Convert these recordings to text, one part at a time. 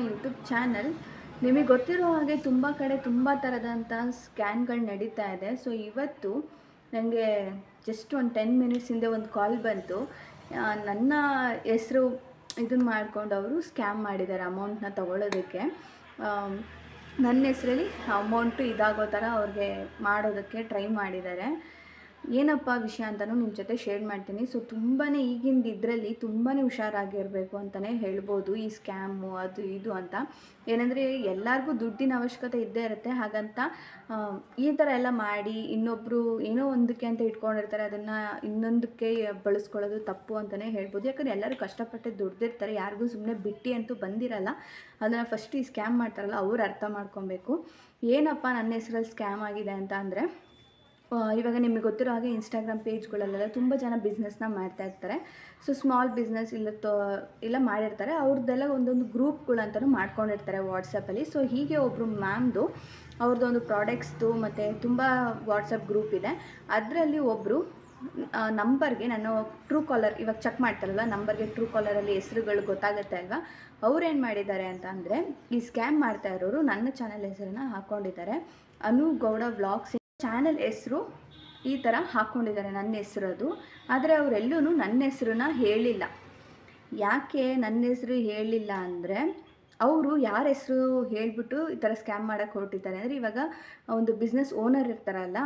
YouTube channel. ನಿಮಗೆ ಗೊತ್ತಿರೋ ಹಾಗೆ ತುಂಬ ಕಡೆ ತುಂಬ ಥರದಂಥ ಸ್ಕ್ಯಾನ್ಗಳು ನಡೀತಾ ಇದೆ. ಸೊ ಇವತ್ತು ನನಗೆ ಜಸ್ಟ್ ಒಂದು 10 ಮಿನಿಟ್ಸ್ ಹಿಂದೆ ಒಂದು ಕಾಲ್ ಬಂತು. ನನ್ನ ಹೆಸರು ಇದನ್ನು ಮಾಡಿಕೊಂಡು ಅವರು ಸ್ಕ್ಯಾಮ್ ಮಾಡಿದ್ದಾರೆ ಅಮೌಂಟ್ನ ತೊಗೊಳ್ಳೋದಕ್ಕೆ. ನನ್ನ ಹೆಸರಲ್ಲಿ ಅಮೌಂಟು ಇದಾಗೋ ಥರ ಅವ್ರಿಗೆ ಮಾಡೋದಕ್ಕೆ ಟ್ರೈ ಮಾಡಿದ್ದಾರೆ. ಏನಪ್ಪ ವಿಷಯ ಅಂತಲೂ ನಿಮ್ಮ ಜೊತೆ ಶೇರ್ ಮಾಡ್ತೀನಿ. ಸೊ ತುಂಬಾ ಈಗಿಂದ ಇದರಲ್ಲಿ ತುಂಬಾ ಹುಷಾರಾಗಿರಬೇಕು ಅಂತಲೇ ಹೇಳ್ಬೋದು. ಈ ಸ್ಕ್ಯಾಮು ಅದು ಇದು ಅಂತ ಏನಂದರೆ ಎಲ್ಲರಿಗೂ ದುಡ್ಡಿನ ಅವಶ್ಯಕತೆ ಇದ್ದೇ ಇರುತ್ತೆ. ಹಾಗಂತ ಈ ಥರ ಎಲ್ಲ ಮಾಡಿ ಇನ್ನೊಬ್ಬರು ಏನೋ ಒಂದಕ್ಕೆ ಅಂತ ಇಟ್ಕೊಂಡಿರ್ತಾರೆ, ಅದನ್ನು ಇನ್ನೊಂದಕ್ಕೆ ಬಳಸ್ಕೊಳ್ಳೋದು ತಪ್ಪು ಅಂತಲೇ ಹೇಳ್ಬೋದು. ಯಾಕಂದರೆ ಎಲ್ಲರೂ ಕಷ್ಟಪಟ್ಟು ದುಡ್ದಿರ್ತಾರೆ, ಯಾರಿಗೂ ಸುಮ್ಮನೆ ಬಿಟ್ಟು ಅಂತೂ ಬಂದಿರಲ್ಲ. ಅದನ್ನು ಫಸ್ಟ್ ಈ ಸ್ಕ್ಯಾಮ್ ಮಾಡ್ತಾರಲ್ಲ ಅವ್ರು ಅರ್ಥ ಮಾಡ್ಕೊಬೇಕು. ಏನಪ್ಪ ನನ್ನ ಹೆಸರಲ್ಲಿ ಸ್ಕ್ಯಾಮ್ ಆಗಿದೆ ಅಂತ ಅಂದರೆ, ಇವಾಗ ನಿಮಗೆ ಗೊತ್ತಿರೋ ಹಾಗೆ ಇನ್ಸ್ಟಾಗ್ರಾಮ್ ಪೇಜ್ಗಳಲ್ಲೆಲ್ಲ ತುಂಬ ಜನ ಬಿಸ್ನೆಸ್ನ ಮಾಡ್ತಾಯಿರ್ತಾರೆ. ಸೊ ಸ್ಮಾಲ್ ಬಿಸ್ನೆಸ್ ಇಲ್ಲ ಮಾಡಿರ್ತಾರೆ, ಅವ್ರದ್ದೆಲ್ಲ ಒಂದೊಂದು ಗ್ರೂಪ್ಗಳಂತಲೂ ಮಾಡ್ಕೊಂಡಿರ್ತಾರೆ ವಾಟ್ಸಪ್ಪಲ್ಲಿ. ಸೊ ಹೀಗೆ ಒಬ್ಬರು ಮ್ಯಾಮ್ದು ಅವ್ರದ್ದೊಂದು ಪ್ರಾಡಕ್ಟ್ಸ್ದು ಮತ್ತು ತುಂಬ ವಾಟ್ಸಪ್ ಗ್ರೂಪ್ ಇದೆ. ಅದರಲ್ಲಿ ಒಬ್ಬರು ನಂಬರ್ಗೆ ನಾನು ಟ್ರೂ ಕಾಲರ್ ಇವಾಗ ಚೆಕ್ ಮಾಡ್ತಾರಲ್ಲ, ನಂಬರ್ಗೆ ಟ್ರೂ ಕಾಲರಲ್ಲಿ ಹೆಸರುಗಳು ಗೊತ್ತಾಗುತ್ತೆ ಅಲ್ವಾ. ಅವ್ರೇನು ಮಾಡಿದ್ದಾರೆ ಅಂತ ಅಂದರೆ, ಈ ಸ್ಕ್ಯಾಮ್ ಮಾಡ್ತಾ ಇರೋರು ನನ್ನ ಚಾನಲ್ ಹೆಸರನ್ನು ಹಾಕ್ಕೊಂಡಿದ್ದಾರೆ. ಅನು ಗೌಡ ವ್ಲಾಗ್ಸ್ ಚಾನಲ್ ಹೆಸರು ಈ ಥರ ಹಾಕ್ಕೊಂಡಿದ್ದಾರೆ, ನನ್ನ ಹೆಸರದು. ಆದರೆ ಅವರೆಲ್ಲೂ ನನ್ನ ಹೆಸರನ್ನ ಹೇಳಿಲ್ಲ. ಯಾಕೆ ನನ್ನ ಹೆಸರು ಹೇಳಿಲ್ಲ ಅಂದರೆ, ಅವರು ಯಾರ ಹೆಸರು ಹೇಳಿಬಿಟ್ಟು ಈ ಥರ ಸ್ಕ್ಯಾಮ್ ಮಾಡೋಕ್ಕೆ ಹೊರಟಿದ್ದಾರೆ ಅಂದರೆ, ಇವಾಗ ಒಂದು ಬಿಸ್ನೆಸ್ ಓನರ್ ಇರ್ತಾರಲ್ಲ,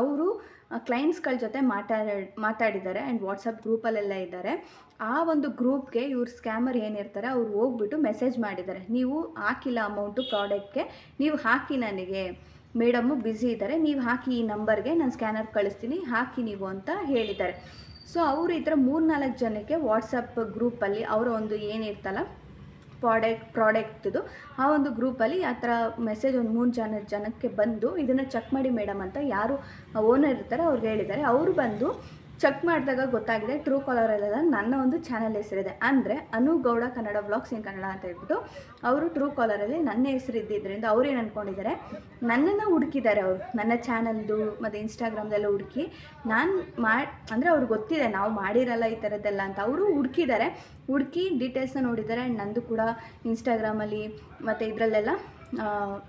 ಅವರು ಕ್ಲೈಂಟ್ಸ್ಗಳ ಜೊತೆ ಮಾತಾಡಿದ್ದಾರೆ ಆ್ಯಂಡ್ ವಾಟ್ಸಪ್ ಗ್ರೂಪಲ್ಲೆಲ್ಲ ಇದ್ದಾರೆ. ಆ ಒಂದು ಗ್ರೂಪ್ಗೆ ಇವ್ರು ಸ್ಕ್ಯಾಮರ್ ಏನಿರ್ತಾರೆ ಅವ್ರು ಹೋಗ್ಬಿಟ್ಟು ಮೆಸೇಜ್ ಮಾಡಿದ್ದಾರೆ, ನೀವು ಹಾಕಿಲ್ಲ ಅಮೌಂಟು ಪ್ರಾಡಕ್ಟ್ಗೆ, ನೀವು ಹಾಕಿ, ನನಗೆ ಮೇಡಮ್ಮು ಬ್ಯುಸಿ ಇದ್ದಾರೆ, ನೀವು ಹಾಕಿ ಈ ನಂಬರ್ಗೆ ನಾನು ಸ್ಕ್ಯಾನರ್ ಕಳಿಸ್ತೀನಿ, ಹಾಕಿ ನೀವು ಅಂತ ಹೇಳಿದ್ದಾರೆ. ಸೊ ಅವರು ಈ ಥರ 3-4 ಜನಕ್ಕೆ ವಾಟ್ಸಪ್ ಗ್ರೂಪಲ್ಲಿ ಅವರ ಒಂದು ಏನಿರ್ತಲ್ಲ ಪ್ರಾಡಕ್ಟ್ದು ಆ ಒಂದು ಗ್ರೂಪಲ್ಲಿ ಆ ಥರ ಮೆಸೇಜ್ ಒಂದು 3 ಜನಕ್ಕೆ ಬಂದು ಇದನ್ನು ಚೆಕ್ ಮಾಡಿ ಮೇಡಮ್ ಅಂತ ಯಾರು ಓನರ್ ಇರ್ತಾರೆ ಅವ್ರಿಗೆ ಹೇಳಿದ್ದಾರೆ. ಅವರು ಬಂದು ಚೆಕ್ ಮಾಡಿದಾಗ ಗೊತ್ತಾಗಿದೆ ಟ್ರೂ ಕಾಲರಲ್ಲೆಲ್ಲ ನನ್ನ ಒಂದು ಚಾನಲ್ ಹೆಸರಿದೆ. ಅಂದರೆ ಅನು ಗೌಡ ಕನ್ನಡ ವ್ಲಾಗ್ಸ್ ಇನ್ ಕನ್ನಡ ಅಂತ ಹೇಳ್ಬಿಟ್ಟು ಅವರು ಟ್ರೂ ಕಾಲರಲ್ಲಿ ನನ್ನ ಹೆಸರು ಇದ್ದಿದ್ದರಿಂದ ಅವ್ರೇನು ಅಂದ್ಕೊಂಡಿದ್ದಾರೆ, ನನ್ನನ್ನು ಹುಡುಕಿದ್ದಾರೆ. ಅವರು ನನ್ನ ಚಾನಲ್ದು ಮತ್ತು ಇನ್ಸ್ಟಾಗ್ರಾಮ್ದೆಲ್ಲ ಹುಡುಕಿ ಅಂದರೆ ಅವ್ರಿಗೆ ಗೊತ್ತಿದೆ ನಾವು ಮಾಡಿರಲ್ಲ ಈ ಥರದ್ದೆಲ್ಲ ಅಂತ. ಅವರು ಹುಡುಕಿ ಡೀಟೇಲ್ಸ್ನ ನೋಡಿದ್ದಾರೆ. ನಂದು ಕೂಡ ಇನ್ಸ್ಟಾಗ್ರಾಮಲ್ಲಿ ಮತ್ತು ಇದರಲ್ಲೆಲ್ಲ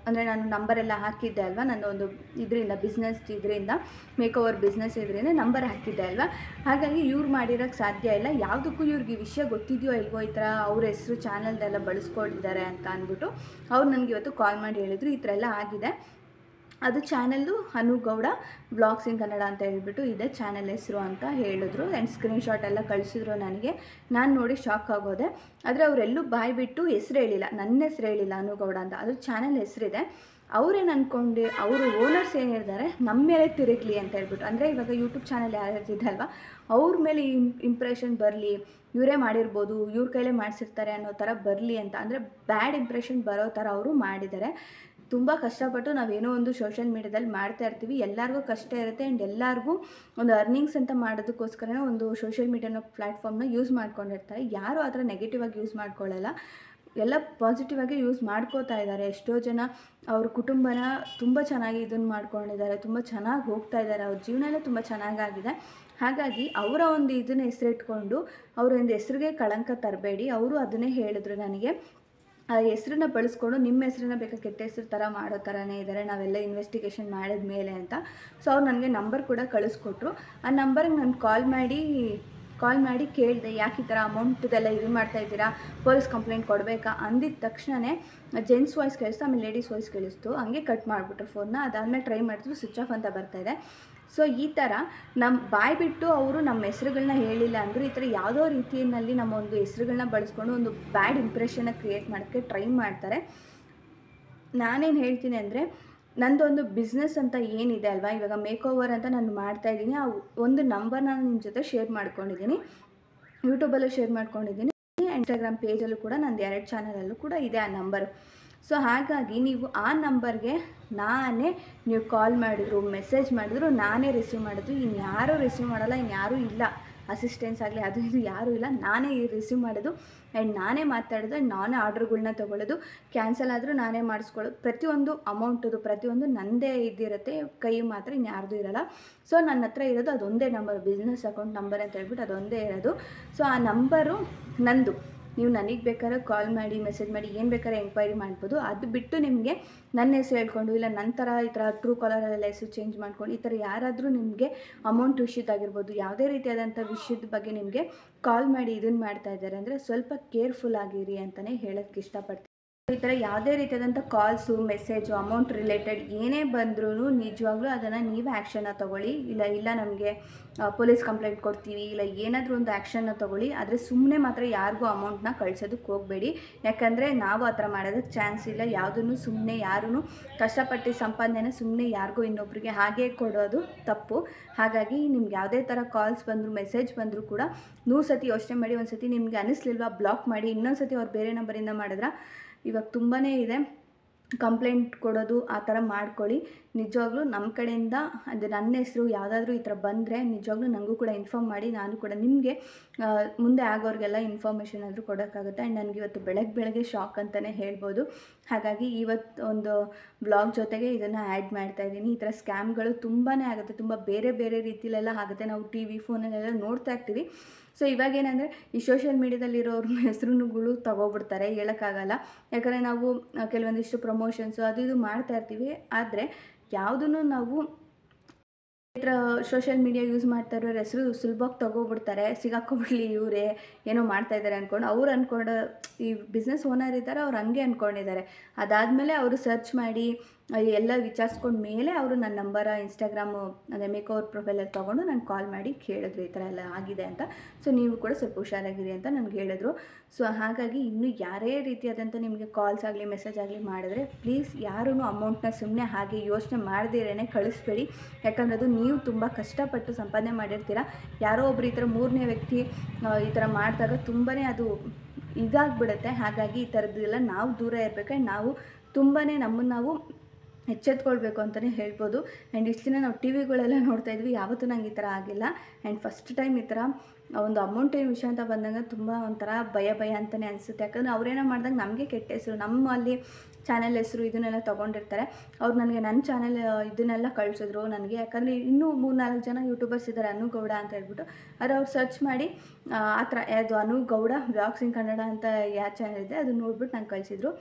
ಅಂದರೆ ನಾನು ನಂಬರೆಲ್ಲ ಹಾಕಿದ್ದೆ ಅಲ್ವಾ, ನನ್ನ ಒಂದು ಇದರಿಂದ ಇದರಿಂದ ಮೇಕೋವರ್ ಬಿಸ್ನೆಸ್ ಇದರಿಂದ ನಂಬರ್ ಹಾಕಿದ್ದೆ ಅಲ್ವಾ. ಹಾಗಾಗಿ ಇವ್ರು ಮಾಡಿರೋಕ್ಕೆ ಸಾಧ್ಯ ಇಲ್ಲ. ಯಾವುದಕ್ಕೂ ಇವ್ರಿಗೆ ಈ ವಿಷಯ ಗೊತ್ತಿದೆಯೋ ಇಲ್ವೋ, ಈ ಥರ ಅವ್ರ ಹೆಸರು ಚಾನಲ್ದೆಲ್ಲ ಬಳಸ್ಕೊಂಡಿದ್ದಾರೆ ಅಂತ ಅಂದ್ಬಿಟ್ಟು ಅವ್ರು ನನಗೆ ಇವತ್ತು ಕಾಲ್ ಮಾಡಿ ಹೇಳಿದರು ಈ ಥರ ಎಲ್ಲ ಆಗಿದೆ. ಅದು ಚಾನಲ್ದು ಅನು ಗೌಡ ವ್ಲಾಗ್ಸ್ ಇನ್ ಕನ್ನಡ ಅಂತ ಹೇಳ್ಬಿಟ್ಟು ಇದೆ ಚಾನಲ್ ಹೆಸರು ಅಂತ ಹೇಳಿದ್ರು. ಆ್ಯಂಡ್ ಸ್ಕ್ರೀನ್ಶಾಟ್ ಎಲ್ಲ ಕಳಿಸಿದ್ರು ನನಗೆ. ನಾನು ನೋಡಿ ಶಾಕ್ ಆಗೋದೆ. ಆದರೆ ಅವರೆಲ್ಲೂ ಬಾಯಿ ಬಿಟ್ಟು ಹೆಸರು ಹೇಳಿಲ್ಲ, ನನ್ನ ಹೆಸರು ಹೇಳಿಲ್ಲ ಅನು ಗೌಡ ಅಂತ. ಅದು ಚಾನಲ್ ಹೆಸರಿದೆ. ಅವರೇನು ಅಂದ್ಕೊಂಡು ಅವರು ಓನರ್ಸ್ ಏನಿದ್ದಾರೆ ನಮ್ಮ ಮೇಲೆ ತಿರುಗಲಿ ಅಂತ ಹೇಳ್ಬಿಟ್ಟು, ಅಂದರೆ ಇವಾಗ ಯೂಟ್ಯೂಬ್ ಚಾನಲ್ ಯಾರ್ಯಾರಿದೆ ಅಲ್ವಾ ಅವ್ರ ಮೇಲೆ ಇಂಪ್ರೆಷನ್ ಬರಲಿ, ಇವರೇ ಮಾಡಿರ್ಬೋದು, ಇವ್ರ ಕೈಲೇ ಮಾಡಿಸಿರ್ತಾರೆ ಅನ್ನೋ ಥರ ಬರಲಿ ಅಂತ, ಅಂದರೆ ಬ್ಯಾಡ್ ಇಂಪ್ರೆಷನ್ ಬರೋ ಥರ ಅವರು ಮಾಡಿದ್ದಾರೆ. ತುಂಬ ಕಷ್ಟಪಟ್ಟು ನಾವೇನೋ ಒಂದು ಸೋಷಿಯಲ್ ಮೀಡ್ಯಾದಲ್ಲಿ ಮಾಡ್ತಾ ಇರ್ತೀವಿ, ಎಲ್ಲರಿಗೂ ಕಷ್ಟ ಇರುತ್ತೆ. ಆ್ಯಂಡ್ ಎಲ್ಲರಿಗೂ ಒಂದು ಅರ್ನಿಂಗ್ಸ್ ಅಂತ ಮಾಡೋದಕ್ಕೋಸ್ಕರನೇ ಒಂದು ಸೋಷಿಯಲ್ ಮೀಡಿಯಾನ ಪ್ಲ್ಯಾಟ್ಫಾರ್ಮ್ನ ಯೂಸ್ ಮಾಡ್ಕೊಂಡಿರ್ತಾರೆ. ಯಾರು ಆ ಥರ ನೆಗೆಟಿವಾಗಿ ಯೂಸ್ ಮಾಡ್ಕೊಳ್ಳಲ್ಲ, ಎಲ್ಲ ಪಾಸಿಟಿವಾಗಿ ಯೂಸ್ ಮಾಡ್ಕೋತಾ ಇದ್ದಾರೆ. ಎಷ್ಟೋ ಜನ ಅವ್ರ ಕುಟುಂಬನ ತುಂಬ ಚೆನ್ನಾಗಿ ಇದನ್ನು ಮಾಡ್ಕೊಂಡಿದ್ದಾರೆ, ತುಂಬ ಚೆನ್ನಾಗಿ ಹೋಗ್ತಾ ಇದ್ದಾರೆ, ಅವ್ರ ಜೀವನನೇ ತುಂಬ ಚೆನ್ನಾಗಾಗಿದೆ. ಹಾಗಾಗಿ ಅವರ ಒಂದು ಇದನ್ನ ಹೆಸರಿಟ್ಕೊಂಡು ಅವರ ಒಂದು ಹೆಸರಿಗೆ ಕಳಂಕ ತರಬೇಡಿ. ಅವರು ಅದನ್ನೇ ಹೇಳಿದ್ರು ನನಗೆ, ಆ ಹೆಸರನ್ನ ಬಳಸ್ಕೊಂಡು ನಿಮ್ಮ ಹೆಸರನ್ನ ಬೇಕಾ ಕೆಟ್ಟ ಹೆಸರು ಥರ ಮಾಡೋ ಥರನೇ ಇದ್ದಾರೆ, ನಾವೆಲ್ಲ ಇನ್ವೆಸ್ಟಿಗೇಷನ್ ಮಾಡಿದ ಮೇಲೆ ಅಂತ. ಸೊ ಅವ್ರು ನನಗೆ ನಂಬರ್ ಕೂಡ ಕಳಿಸ್ಕೊಟ್ರು. ಆ ನಂಬರ್ಗೆ ನಾನು ಕಾಲ್ ಮಾಡಿ ಕೇಳಿದೆ, ಯಾಕೆ ಈ ಥರ ಅಮೌಂಟ್ದೆಲ್ಲ ಇದು ಮಾಡ್ತಾಯಿದ್ದೀರಾ, ಪೊಲೀಸ್ ಕಂಪ್ಲೇಂಟ್ ಕೊಡಬೇಕಾ ಅಂದಿದ್ದ ತಕ್ಷಣವೇ ಜೆಂಟ್ಸ್ ವಾಯ್ಸ್ ಕೇಳಿಸ್ತು, ಆಮೇಲೆ ಲೇಡೀಸ್ ವಾಯ್ಸ್ ಕೇಳಿಸ್ತು. ಹಂಗೆ ಕಟ್ ಮಾಡಿಬಿಟ್ರು ಫೋನ್ನ. ಅದಾದಮೇಲೆ ಟ್ರೈ ಮಾಡಿದ್ರು, ಸ್ವಿಚ್ ಆಫ್ ಅಂತ ಬರ್ತಾಯಿದೆ. ಸೊ ಈ ಥರ ನಮ್ಮ ಬಾಯಿ ಬಿಟ್ಟು ಅವರು ನಮ್ಮ ಹೆಸರುಗಳನ್ನ ಹೇಳಿಲ್ಲ ಅಂದರೂ ಈ ಥರ ಯಾವುದೋ ರೀತಿಯಲ್ಲಿ ನಮ್ಮ ಒಂದು ಹೆಸರುಗಳನ್ನ ಬಳಸ್ಕೊಂಡು ಒಂದು ಬ್ಯಾಡ್ ಇಂಪ್ರೆಷನ್ನ ಕ್ರಿಯೇಟ್ ಮಾಡೋಕ್ಕೆ ಟ್ರೈ ಮಾಡ್ತಾರೆ. ನಾನೇನು ಹೇಳ್ತೀನಿ ಅಂದರೆ, ನಂದೊಂದು ಬಿಸ್ನೆಸ್ ಅಂತ ಏನಿದೆ ಅಲ್ವಾ, ಇವಾಗ ಮೇಕೋವರ್ ಅಂತ ನಾನು ಮಾಡ್ತಾಯಿದ್ದೀನಿ. ಆ ಒಂದು ನಂಬರ್ನ ನಾನು ನಿಮ್ಮ ಜೊತೆ ಶೇರ್ ಮಾಡ್ಕೊಂಡಿದ್ದೀನಿ, ಯೂಟ್ಯೂಬಲ್ಲೂ ಶೇರ್ ಮಾಡ್ಕೊಂಡಿದ್ದೀನಿ, ಇನ್ಸ್ಟಾಗ್ರಾಮ್ ಪೇಜಲ್ಲೂ ಕೂಡ ನಂದು 2 ಚಾನಲಲ್ಲೂ ಕೂಡ ಇದೆ ಆ ನಂಬರು. ಸೊ ಹಾಗಾಗಿ ನೀವು ಆ ನಂಬರ್ಗೆ ನೀವು ಕಾಲ್ ಮಾಡಿದ್ರು, ಮೆಸೇಜ್ ಮಾಡಿದ್ರು, ನಾನೇ ರಿಸೀವ್ ಮಾಡಿದ್ರು. ಇನ್ಯಾರೂ ರಿಸೀವ್ ಮಾಡೋಲ್ಲ, ಇನ್ಯಾರೂ ಇಲ್ಲ, ಅಸಿಸ್ಟೆನ್ಸ್ ಆಗಲಿ ಅದು ಇದು ಯಾರೂ ಇಲ್ಲ. ನಾನೇ ರಿಸೀವ್ ಮಾಡೋದು ಆ್ಯಂಡ್ ನಾನೇ ಮಾತಾಡೋದು ಆ್ಯಂಡ್ ನಾನೇ ಆರ್ಡ್ರ್ಗಳ್ನ ತೊಗೊಳ್ಳೋದು. ಕ್ಯಾನ್ಸಲ್ ಆದರೂ ನಾನೇ ಮಾಡಿಸ್ಕೊಳ್ಳೋದು. ಪ್ರತಿಯೊಂದು ಅಮೌಂಟದು ಪ್ರತಿಯೊಂದು ನನ್ನದೇ ಇದ್ದಿರುತ್ತೆ, ಕೈ ಮಾತ್ರ ಇನ್ಯಾರ್ದು ಇರೋಲ್ಲ. ಸೊ ನನ್ನ ಹತ್ರ ಇರೋದು ಅದೊಂದೇ ನಂಬರ್, ಬಿಸ್ನೆಸ್ ಅಕೌಂಟ್ ನಂಬರ್ ಅಂತ ಹೇಳ್ಬಿಟ್ಟು ಅದೊಂದೇ ಇರೋದು. ಸೊ ಆ ನಂಬರು ನಂದು ನೀವು ನನಗೆ ಬೇಕಾದ್ರೆ ಕಾಲ್ ಮಾಡಿ ಮೆಸೇಜ್ ಮಾಡಿ ಏನು ಬೇಕಾದ್ರೆ ಎಂಕ್ವೈರಿ ಮಾಡ್ಬೋದು. ಅದು ಬಿಟ್ಟು ನಿಮಗೆ ನನ್ನ ಹೆಸರು ಹೇಳ್ಕೊಂಡು ಇಲ್ಲ ನನ್ನ ಥರ ಈ ಥರ ಟ್ರೂ ಕಾಲರಲ್ಲೆಲ್ಲ ಹೆಸರು ಚೇಂಜ್ ಮಾಡ್ಕೊಂಡು ಈ ಥರ ಯಾರಾದರೂ ನಿಮಗೆ ಅಮೌಂಟ್ ವಿಷಯದಾಗಿರ್ಬೋದು ಯಾವುದೇ ರೀತಿಯಾದಂಥ ವಿಷಯದ ಬಗ್ಗೆ ನಿಮಗೆ ಕಾಲ್ ಮಾಡಿ ಇದನ್ನು ಮಾಡ್ತಾ ಇದ್ದಾರೆ ಅಂದರೆ ಸ್ವಲ್ಪ ಕೇರ್ಫುಲ್ ಆಗಿರಿ ಅಂತಲೇ ಹೇಳೋಕ್ಕೆ ಇಷ್ಟಪಡ್ತೀನಿ. ಈ ಥರ ಯಾವುದೇ ರೀತಿಯಾದಂಥ ಕಾಲ್ಸು ಮೆಸೇಜು ಅಮೌಂಟ್ ರಿಲೇಟೆಡ್ ಏನೇ ಬಂದ್ರೂ ನಿಜವಾಗ್ಲೂ ಅದನ್ನು ನೀವೇ ಆ್ಯಕ್ಷನ್ನ ತೊಗೊಳ್ಳಿ. ಇಲ್ಲ ನಮಗೆ ಪೊಲೀಸ್ ಕಂಪ್ಲೇಂಟ್ ಕೊಡ್ತೀವಿ ಇಲ್ಲ ಏನಾದರೂ ಒಂದು ಆ್ಯಕ್ಷನ್ನ ತೊಗೊಳ್ಳಿ. ಆದರೆ ಸುಮ್ಮನೆ ಮಾತ್ರ ಯಾರಿಗೂ ಅಮೌಂಟ್ನ ಕಳ್ಸೋದಕ್ಕೆ ಹೋಗಬೇಡಿ. ಯಾಕಂದರೆ ನಾವು ಆ ಥರ ಮಾಡೋದಕ್ಕೆ ಚಾನ್ಸ್ ಇಲ್ಲ. ಯಾವುದನ್ನು ಸುಮ್ಮನೆ ಯಾರೂ ಕಷ್ಟಪಟ್ಟು ಸಂಪಾದನೆನ ಸುಮ್ಮನೆ ಯಾರಿಗೂ ಇನ್ನೊಬ್ಬರಿಗೆ ಹಾಗೇ ಕೊಡೋದು ತಪ್ಪು. ಹಾಗಾಗಿ ನಿಮ್ಗೆ ಯಾವುದೇ ಥರ ಕಾಲ್ಸ್ ಬಂದರೂ ಮೆಸೇಜ್ ಬಂದರೂ ಕೂಡ 100 ಸತಿ ಯೋಚನೆ ಮಾಡಿ. ಒಂದು ಸತಿ ನಿಮಗೆ ಅನ್ನಿಸ್ಲಿಲ್ವಾ ಬ್ಲಾಕ್ ಮಾಡಿ. ಇನ್ನೊಂದು ಸತಿ ಅವ್ರು ಬೇರೆ ನಂಬರಿಂದ ಮಾಡಿದ್ರೆ ಇವಾಗ ತುಂಬಾ ಇದೆ ಕಂಪ್ಲೇಂಟ್ ಕೊಡೋದು. ಆ ಥರ ಮಾಡ್ಕೊಳ್ಳಿ. ನಿಜವಾಗ್ಲೂ ನಮ್ಮ ಕಡೆಯಿಂದ ಅದು ನನ್ನ ಹೆಸರು ಯಾವುದಾದ್ರೂ ಈ ಥರ ಬಂದರೆ ನಿಜವಾಗ್ಲೂ ನನಗೂ ಕೂಡ ಇನ್ಫಾರ್ಮ್ ಮಾಡಿ. ನಾನು ಕೂಡ ನಿಮಗೆ ಮುಂದೆ ಆಗೋರಿಗೆಲ್ಲ ಇನ್ಫಾರ್ಮೇಷನ್ ಆದರೂ ಕೊಡೋಕ್ಕಾಗುತ್ತೆ. ಆ್ಯಂಡ್ ನನಗೆ ಇವತ್ತು ಬೆಳಗ್ಗೆ ಶಾಕ್ ಅಂತಲೇ ಹೇಳ್ಬೋದು. ಹಾಗಾಗಿ ಇವತ್ತು ಒಂದು ಬ್ಲಾಗ್ ಜೊತೆಗೆ ಇದನ್ನು ಆ್ಯಡ್ ಮಾಡ್ತಾಯಿದ್ದೀನಿ. ಈ ಥರ ಸ್ಕ್ಯಾಮ್ಗಳು ತುಂಬಾ ಆಗುತ್ತೆ. ತುಂಬ ಬೇರೆ ಬೇರೆ ರೀತಿಲೆಲ್ಲ ಆಗುತ್ತೆ. ನಾವು TV ಫೋನಲ್ಲೆಲ್ಲ ನೋಡ್ತಾ ಇರ್ತೀವಿ. ಸೊ ಇವಾಗೇನೆಂದರೆ ಈ ಸೋಷಿಯಲ್ ಮೀಡ್ಯಾದಲ್ಲಿರೋರ ಹೆಸರುಗಳು ತಗೋಬಿಡ್ತಾರೆ, ಹೇಳೋಕ್ಕಾಗಲ್ಲ. ಯಾಕಂದರೆ ನಾವು ಕೆಲವೊಂದಿಷ್ಟು ಪ್ರಮೋಷನ್ಸು ಅದು ಇದು ಮಾಡ್ತಾ ಇರ್ತೀವಿ. ಆದರೆ ಯಾವುದನ್ನು ನಾವು ಈ ಥರ ಸೋಷಿಯಲ್ ಮೀಡಿಯಾ ಯೂಸ್ ಮಾಡ್ತಾ ಇರೋರ ಹೆಸರು ಸುಲಭವಾಗಿ ತೊಗೊಬಿಡ್ತಾರೆ. ಸಿಗಾಕೊಬಿಡ್ಲಿ ಇವರೇ ಏನೋ ಮಾಡ್ತಾಯಿದ್ದಾರೆ ಅಂದ್ಕೊಂಡು ಅವ್ರು ಅಂದ್ಕೊಂಡು ಈ ಬಿಸ್ನೆಸ್ ಓನರ್ ಇದ್ದಾರೆ ಅವ್ರು ಹಂಗೆ ಅಂದ್ಕೊಂಡಿದ್ದಾರೆ. ಅದಾದಮೇಲೆ ಅವರು ಸರ್ಚ್ ಮಾಡಿ ಎಲ್ಲ ವಿಚಾರಿಸ್ಕೊಂಡ ಮೇಲೆ ಅವರು ನನ್ನ ನಂಬರ ಇನ್ಸ್ಟಾಗ್ರಾಮು ಅಂದರೆ ಮೇಕೋವರ್ ಪ್ರೊಫೈಲಲ್ಲಿ ತೊಗೊಂಡು ನನಗೆ ಕಾಲ್ ಮಾಡಿ ಕೇಳಿದ್ರು ಈ ಥರ ಎಲ್ಲ ಆಗಿದೆ ಅಂತ. ಸೊ ನೀವು ಕೂಡ ಸ್ವಲ್ಪ ಹುಷಾರಾಗಿರಿ ಅಂತ ನನಗೆ ಹೇಳಿದ್ರು. ಸೊ ಹಾಗಾಗಿ ಇನ್ನೂ ಯಾರೇ ರೀತಿಯಾದಂಥ ನಿಮಗೆ ಕಾಲ್ಸ್ ಆಗಲಿ ಮೆಸೇಜ್ ಆಗಲಿ ಮಾಡಿದ್ರೆ ಪ್ಲೀಸ್ ಯಾರೂ ಅಮೌಂಟ್ನ ಸುಮ್ಮನೆ ಹಾಗೆ ಯೋಚನೆ ಮಾಡದಿರೇ ಕಳಿಸ್ಬೇಡಿ. ಯಾಕಂದರೆ ಅದು ನೀವು ತುಂಬ ಕಷ್ಟಪಟ್ಟು ಸಂಪಾದನೆ ಮಾಡಿರ್ತೀರ. ಯಾರೋ ಒಬ್ರು ಈ ಥರ ಮೂರನೇ ವ್ಯಕ್ತಿ ಈ ಥರ ಮಾಡಿದಾಗ ತುಂಬಾ ಅದು ಇದಾಗ್ಬಿಡುತ್ತೆ. ಹಾಗಾಗಿ ಈ ಥರದ್ದೆಲ್ಲ ನಾವು ದೂರ ಇರಬೇಕು. ನಾವು ತುಂಬಾ ನಮ್ಮನ್ನು ನಾವು ಎಚ್ಚೆತ್ಕೊಳ್ಬೇಕು ಅಂತಲೇ ಹೇಳ್ಬೋದು. ಆ್ಯಂಡ್ ಇಷ್ಟು ದಿನ ನಾವು TVಗಳೆಲ್ಲ ನೋಡ್ತಾಯಿದ್ವಿ, ಯಾವತ್ತೂ ನಂಗೆ ಈ ಥರ ಆಗಿಲ್ಲ. ಆ್ಯಂಡ್ ಫಸ್ಟ್ ಟೈಮ್ ಈ ಥರ ಒಂದು ಅಮೌಂಟಿನ ವಿಷಯ ಅಂತ ಬಂದಾಗ ತುಂಬ ಒಂಥರ ಭಯ ಅಂತಲೇ ಅನಿಸುತ್ತೆ. ಯಾಕಂದರೆ ಅವರೇನೋ ಮಾಡಿದಾಗ ನಮಗೆ ಕೆಟ್ಟ ಹೆಸರು, ನಮ್ಮಲ್ಲಿ ಚಾನೆಲ್ ಹೆಸರು ಇದನ್ನೆಲ್ಲ ತೊಗೊಂಡಿರ್ತಾರೆ. ಅವ್ರು ನನಗೆ ನನ್ನ ಚಾನೆಲ್ ಇದನ್ನೆಲ್ಲ ಕಳಿಸಿದ್ರು ನನಗೆ. ಯಾಕಂದರೆ ಇನ್ನೂ 3-4 ಜನ ಯೂಟ್ಯೂಬರ್ಸ್ ಇದ್ದಾರೆ ಅನು ಗೌಡ ಅಂತ ಹೇಳ್ಬಿಟ್ಟು. ಆದರೆ ಅವ್ರು ಸರ್ಚ್ ಮಾಡಿ ಆ ಥರ ಅದು ಅನು ಗೌಡ ವ್ಲಾಗ್ಸ್ ಇನ್ ಕನ್ನಡ ಅಂತ ಯಾವ ಚಾನೆಲ್ ಇದೆ ಅದನ್ನು ನೋಡ್ಬಿಟ್ಟು ನಂಗೆ ಕಳಿಸಿದ್ರು.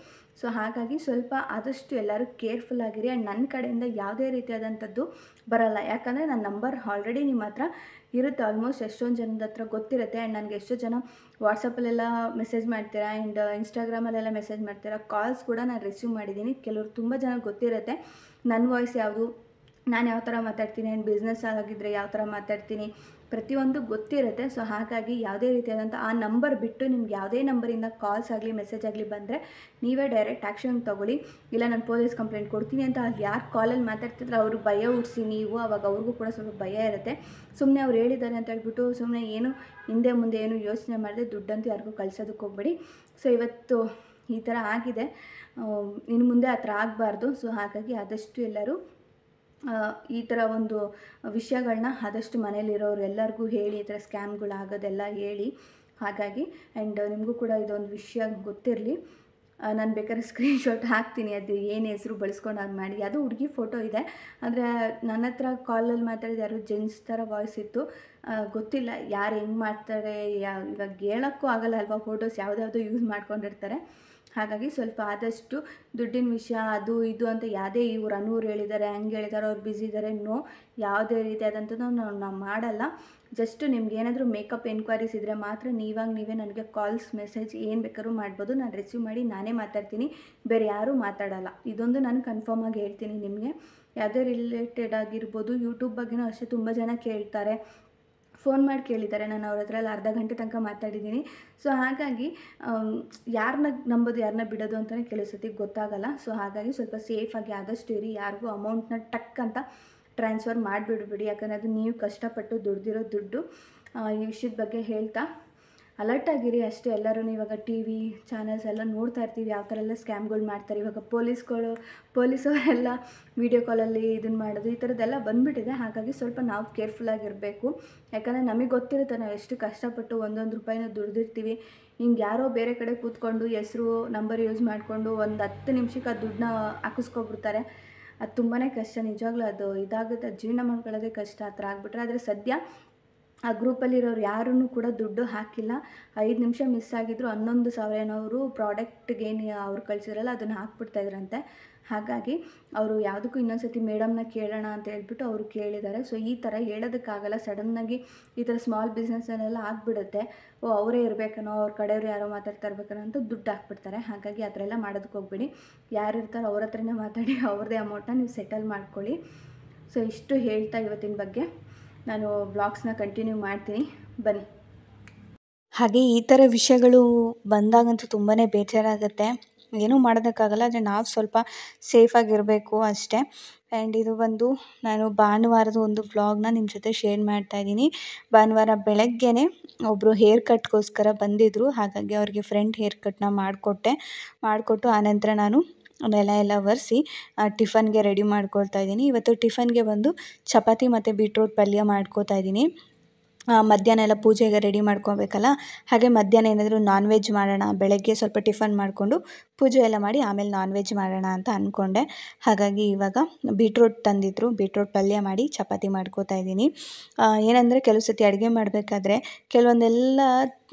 ಸೊ ಹಾಗಾಗಿ ಸ್ವಲ್ಪ ಆದಷ್ಟು ಎಲ್ಲರೂ ಕೇರ್ಫುಲ್ ಆಗಿರಿ. ಆ್ಯಂಡ್ ನನ್ನ ಕಡೆಯಿಂದ ಯಾವುದೇ ರೀತಿಯಾದಂಥದ್ದು ಬರೋಲ್ಲ. ಯಾಕಂದರೆ ನನ್ನ ನಂಬರ್ ಆಲ್ರೆಡಿ ನಿಮ್ಮ ಹತ್ರ ಇರುತ್ತೆ. ಆಲ್ಮೋಸ್ಟ್ ಎಷ್ಟೊಂದು ಜನದ ಹತ್ರ ಗೊತ್ತಿರುತ್ತೆ. ಆ್ಯಂಡ್ ನನಗೆ ಎಷ್ಟೋ ಜನ ವಾಟ್ಸಪ್ಪಲ್ಲೆಲ್ಲ ಮೆಸೇಜ್ ಮಾಡ್ತೀರಾ ಆ್ಯಂಡ್ ಇನ್ಸ್ಟಾಗ್ರಾಮಲ್ಲೆಲ್ಲ ಮೆಸೇಜ್ ಮಾಡ್ತೀರಾ. ಕಾಲ್ಸ್ ಕೂಡ ನಾನು ರಿಸೀವ್ ಮಾಡಿದ್ದೀನಿ. ಕೆಲವರು ತುಂಬ ಜನ ಗೊತ್ತಿರುತ್ತೆ ನನ್ನ ವಾಯ್ಸ್ ಯಾವುದು, ನಾನು ಯಾವ ಥರ ಮಾತಾಡ್ತೀನಿ, ಆ್ಯಂಡ್ ಬಿಸ್ನೆಸ್ ಆಗಿದ್ದರೆ ಯಾವ ಥರ ಮಾತಾಡ್ತೀನಿ, ಪ್ರತಿಯೊಂದು ಗೊತ್ತಿರುತ್ತೆ. ಸೊ ಹಾಗಾಗಿ ಯಾವುದೇ ರೀತಿಯಾದಂಥ ಆ ನಂಬರ್ ಬಿಟ್ಟು ನಿಮ್ಗೆ ಯಾವುದೇ ನಂಬರಿಂದ ಕಾಲ್ಸ್ ಆಗಲಿ ಮೆಸೇಜ್ ಆಗಲಿ ಬಂದರೆ ನೀವೇ ಡೈರೆಕ್ಟ್ ಆ್ಯಕ್ಷನ್ ತೊಗೊಳ್ಳಿ. ಇಲ್ಲ ನಾನು ಪೊಲೀಸ್ ಕಂಪ್ಲೇಂಟ್ ಕೊಡ್ತೀನಿ ಅಂತ ಅಲ್ಲಿ ಯಾರು ಕಾಲಲ್ಲಿ ಮಾತಾಡ್ತಿದ್ರೆ ಅವ್ರಿಗೆ ಭಯ ಹುಟ್ಟಿಸಿ ನೀವು, ಅವಾಗ ಅವ್ರಿಗೂ ಕೂಡ ಸ್ವಲ್ಪ ಭಯ ಇರುತ್ತೆ. ಸುಮ್ಮನೆ ಅವ್ರು ಹೇಳಿದ್ದಾರೆ ಅಂತ ಹೇಳ್ಬಿಟ್ಟು ಸುಮ್ಮನೆ ಏನು ಹಿಂದೆ ಮುಂದೆ ಏನು ಯೋಚನೆ ಮಾಡಿದೆ ದುಡ್ಡಂತೂ ಯಾರಿಗೂ ಕಳ್ಸೋದಕ್ಕೆ ಹೋಗಬೇಡಿ. ಸೊ ಇವತ್ತು ಈ ಥರ ಆಗಿದೆ, ಇನ್ನು ಮುಂದೆ ಆ ಥರ ಆಗಬಾರ್ದು. ಸೊ ಹಾಗಾಗಿ ಆದಷ್ಟು ಎಲ್ಲರೂ ಈ ಥರ ಒಂದು ವಿಷಯಗಳನ್ನ ಆದಷ್ಟು ಮನೇಲಿರೋರು ಎಲ್ಲರಿಗೂ ಹೇಳಿ, ಈ ಥರ ಸ್ಕ್ಯಾಮ್ಗಳಾಗೋದೆಲ್ಲ ಹೇಳಿ. ಹಾಗಾಗಿ ಆ್ಯಂಡ್ ನಿಮಗೂ ಕೂಡ ಇದೊಂದು ವಿಷಯ ಗೊತ್ತಿರಲಿ. ನಾನು ಬೇಕಾದ್ರೆ ಸ್ಕ್ರೀನ್ಶಾಟ್ ಹಾಕ್ತೀನಿ, ಅದು ಏನು ಹೆಸರು ಬಳಸ್ಕೊಂಡು ಅದು ಮಾಡಿ. ಅದು ಹುಡುಗಿ ಫೋಟೋ ಇದೆ. ಆದರೆ ನನ್ನ ಹತ್ರ ಕಾಲಲ್ಲಿ ಮಾತಾಡಿದ ಯಾರು ಜೆಂಟ್ಸ್ ಥರ ವಾಯ್ಸ್ ಇತ್ತು. ಗೊತ್ತಿಲ್ಲ ಯಾರು ಹೆಂಗೆ ಮಾಡ್ತಾರೆ, ಇವಾಗ ಹೇಳೋಕ್ಕೂ ಆಗೋಲ್ಲ ಅಲ್ವಾ. ಫೋಟೋಸ್ ಯಾವುದ್ಯಾವುದೋ ಯೂಸ್ ಮಾಡ್ಕೊಂಡಿರ್ತಾರೆ. ಹಾಗಾಗಿ ಸ್ವಲ್ಪ ಆದಷ್ಟು ದುಡ್ಡಿನ ವಿಷಯ ಅದು ಇದು ಅಂತ ಯಾವುದೇ ಇವ್ರು ಅನೂರು ಹೇಳಿದ್ದಾರೆ ಹಂಗೆ ಹೇಳಿದ್ದಾರೆ ಅವ್ರು ಬ್ಯುಸಿ ಇದ್ದಾರೆ ಯಾವುದೇ ರೀತಿಯಾದಂಥದ್ದು ನಾವು ಮಾಡಲ್ಲ. ಜಸ್ಟ್ ನಿಮ್ಗೆ ಏನಾದರೂ ಮೇಕಪ್ ಎನ್ಕ್ವೈರೀಸ್ ಇದ್ದರೆ ಮಾತ್ರ ನೀವೇ ನನಗೆ ಕಾಲ್ಸ್ ಮೆಸೇಜ್ ಏನು ಬೇಕಾದ್ರೂ ಮಾಡ್ಬೋದು. ನಾನು ರಿಸೀವ್ ಮಾಡಿ ನಾನೇ ಮಾತಾಡ್ತೀನಿ, ಬೇರೆ ಯಾರೂ ಮಾತಾಡಲ್ಲ. ಇದೊಂದು ನಾನು ಕನ್ಫರ್ಮ್ ಆಗಿ ಹೇಳ್ತೀನಿ ನಿಮಗೆ. ಯಾವುದೇ ರಿಲೇಟೆಡ್ ಆಗಿರ್ಬೋದು, ಯೂಟ್ಯೂಬ್ ಬಗ್ಗೆನೂ ಅಷ್ಟೇ ತುಂಬ ಜನ ಕೇಳ್ತಾರೆ, ಫೋನ್ ಮಾಡಿ ಕೇಳಿದ್ದಾರೆ. ನಾನು ಅವ್ರ ಹತ್ರ ಎಲ್ಲ ಅರ್ಧ ಗಂಟೆ ತನಕ ಮಾತಾಡಿದ್ದೀನಿ. ಸೊ ಹಾಗಾಗಿ ಯಾರನ್ನ ನಂಬೋದು ಯಾರನ್ನ ಬಿಡೋದು ಅಂತಲೇ ಕೆಲವು ಸತಿ ಗೊತ್ತಾಗಲ್ಲ. ಸೊ ಹಾಗಾಗಿ ಸ್ವಲ್ಪ ಸೇಫಾಗಿ ಆದಷ್ಟು ಇರಿ. ಯಾರಿಗೂ ಅಮೌಂಟ್ನ ಟಕ್ ಅಂತ ಟ್ರಾನ್ಸ್ಫರ್ ಮಾಡಿಬಿಡ್ಬೇಡಿ. ಯಾಕಂದರೆ ಅದು ನೀವು ಕಷ್ಟಪಟ್ಟು ದುಡ್ದಿರೋ ದುಡ್ಡು. ಈ ವಿಷಯದ ಬಗ್ಗೆ ಹೇಳ್ತಾ ಅಲರ್ಟಾಗಿರಿ ಅಷ್ಟೇ. ಎಲ್ಲರೂ ಇವಾಗ TV ಚಾನಲ್ಸ್ ಎಲ್ಲ ನೋಡ್ತಾ ಇರ್ತೀವಿ ಯಾವ ಥರ ಎಲ್ಲ ಸ್ಕ್ಯಾಮ್ಗಳು ಮಾಡ್ತಾರೆ. ಇವಾಗ ಪೊಲೀಸವರೆಲ್ಲ ವೀಡಿಯೋ ಕಾಲಲ್ಲಿ ಇದನ್ನು ಮಾಡೋದು ಈ ಥರದ್ದೆಲ್ಲ ಬಂದುಬಿಟ್ಟಿದೆ. ಹಾಗಾಗಿ ಸ್ವಲ್ಪ ನಾವು ಕೇರ್ಫುಲ್ಲಾಗಿರಬೇಕು. ಯಾಕಂದರೆ ನಮಗೆ ಗೊತ್ತಿರುತ್ತೆ ನಾವು ಎಷ್ಟು ಕಷ್ಟಪಟ್ಟು ಒಂದೊಂದು ರೂಪಾಯಿನೂ ದುಡ್ದಿರ್ತೀವಿ. ಹಿಂಗೆ ಯಾರೋ ಬೇರೆ ಕಡೆ ಕೂತ್ಕೊಂಡು ಹೆಸರು ನಂಬರ್ ಯೂಸ್ ಮಾಡಿಕೊಂಡು ಒಂದು 10 ನಿಮಿಷಕ್ಕೆ ಆ ದುಡ್ಡನ್ನ ಹಾಕಿಸ್ಕೊಬಿಡ್ತಾರೆ. ಅದು ತುಂಬಾ ಕಷ್ಟ. ನಿಜವಾಗ್ಲೂ ಅದು ಇದಾಗುತ್ತೆ, ಜೀವನ ಮಾಡ್ಕೊಳ್ಳೋದೇ ಕಷ್ಟ ಆ ಥರ ಆಗಿಬಿಟ್ರೆ. ಆದರೆ ಸದ್ಯ ಆ ಗ್ರೂಪಲ್ಲಿರೋರು ಯಾರೂ ಕೂಡ ದುಡ್ಡು ಹಾಕಿಲ್ಲ. 5 ನಿಮಿಷ ಮಿಸ್ ಆಗಿದ್ರು 11,000 ಏನೋ ಅವರು ಪ್ರಾಡಕ್ಟ್ಗೇನು ಅವ್ರು ಕಳಿಸಿರಲ್ಲ ಅದನ್ನು ಹಾಕ್ಬಿಡ್ತಾಯಿದ್ರಂತೆ. ಹಾಗಾಗಿ ಅವರು ಯಾವುದಕ್ಕೂ ಇನ್ನೊಂದು ಸತಿ ಮೇಡಮ್ನ ಕೇಳೋಣ ಅಂತ ಹೇಳ್ಬಿಟ್ಟು ಅವರು ಕೇಳಿದ್ದಾರೆ. ಸೊ ಈ ಥರ ಹೇಳೋದಕ್ಕಾಗಲ್ಲ, ಸಡನ್ನಾಗಿ ಈ ಥರ ಸ್ಮಾಲ್ ಬಿಸ್ನೆಸ್ಸಲ್ಲೆಲ್ಲ ಆಗಿಬಿಡುತ್ತೆ. ಓ ಅವರೇ ಇರಬೇಕನೋ, ಅವ್ರ ಕಡೆಯವ್ರು ಯಾರೋ ಮಾತಾಡ್ತಾ ಇರ್ಬೇಕನೋ ಅಂತ ದುಡ್ಡು ಹಾಕ್ಬಿಡ್ತಾರೆ. ಹಾಗಾಗಿ ಆ ಥರ ಎಲ್ಲ ಮಾಡೋದಕ್ಕೆ ಹೋಗ್ಬೇಡಿ. ಯಾರು ಇರ್ತಾರೋ ಅವ್ರ ಹತ್ರನೇ ಮಾತಾಡಿ ಅವ್ರದ್ದೇ ಅಮೌಂಟನ್ನ ನೀವು ಸೆಟಲ್ ಮಾಡ್ಕೊಳ್ಳಿ. ಸೊ ಇಷ್ಟು ಹೇಳ್ತಾ ಇವತ್ತಿನ ಬಗ್ಗೆ ನಾನು ವ್ಲಾಗ್ಸ್ನ ಕಂಟಿನ್ಯೂ ಮಾಡ್ತೀನಿ, ಬನ್ನಿ. ಹಾಗೆ ಈ ಥರ ವಿಷಯಗಳು ಬಂದಾಗಂತೂ ತುಂಬಾ ಬೇಜಾರಾಗುತ್ತೆ. ಏನೂ ಮಾಡೋದಕ್ಕಾಗಲ್ಲ, ಆದರೆ ನಾವು ಸ್ವಲ್ಪ ಸೇಫಾಗಿರಬೇಕು ಅಷ್ಟೇ. ಆ್ಯಂಡ್ ಇದು ಬಂದು ನಾನು ಭಾನುವಾರದ ಒಂದು ವ್ಲಾಗ್ನ ನಿಮ್ಮ ಜೊತೆ ಶೇರ್ ಮಾಡ್ತಾಯಿದ್ದೀನಿ. ಭಾನುವಾರ ಬೆಳಗ್ಗೆನೇ ಒಬ್ಬರು ಹೇರ್ ಕಟ್ಗೋಸ್ಕರ ಬಂದಿದ್ದರು. ಹಾಗಾಗಿ ಅವ್ರಿಗೆ ಫ್ರಂಟ್ ಹೇರ್ ಕಟ್ನ ಮಾಡಿಕೊಟ್ಟು ಆನಂತರ ನಾನು ನೆಲ ಎಲ್ಲ ಒರೆಸಿ ಟಿಫನ್ಗೆ ರೆಡಿ ಮಾಡ್ಕೊಳ್ತಾ ಇದ್ದೀನಿ. ಇವತ್ತು ಟಿಫನ್ಗೆ ಬಂದು ಚಪಾತಿ ಮತ್ತು ಬೀಟ್ರೋಟ್ ಪಲ್ಯ ಮಾಡ್ಕೊತಾ ಇದ್ದೀನಿ. ಮಧ್ಯಾಹ್ನ ಎಲ್ಲ ಪೂಜೆಗೆ ರೆಡಿ ಮಾಡ್ಕೊಬೇಕಲ್ಲ, ಹಾಗೆ ಮಧ್ಯಾಹ್ನ ಏನಾದರೂ ನಾನ್ ವೆಜ್ ಮಾಡೋಣ, ಬೆಳಗ್ಗೆ ಸ್ವಲ್ಪ ಟಿಫನ್ ಮಾಡಿಕೊಂಡು ಪೂಜೆ ಎಲ್ಲ ಮಾಡಿ ಆಮೇಲೆ ನಾನ್ ವೆಜ್ ಮಾಡೋಣ ಅಂತ ಅಂದ್ಕೊಂಡೆ. ಹಾಗಾಗಿ ಇವಾಗ ಬೀಟ್ರೋಟ್ ತಂದಿದ್ದರು, ಬೀಟ್ರೋಟ್ ಪಲ್ಯ ಮಾಡಿ ಚಪಾತಿ ಮಾಡ್ಕೊತಾ ಇದ್ದೀನಿ. ಏನಂದರೆ ಕೆಲವು ಸತಿ ಅಡುಗೆ ಮಾಡಬೇಕಾದ್ರೆ ಕೆಲವೊಂದೆಲ್ಲ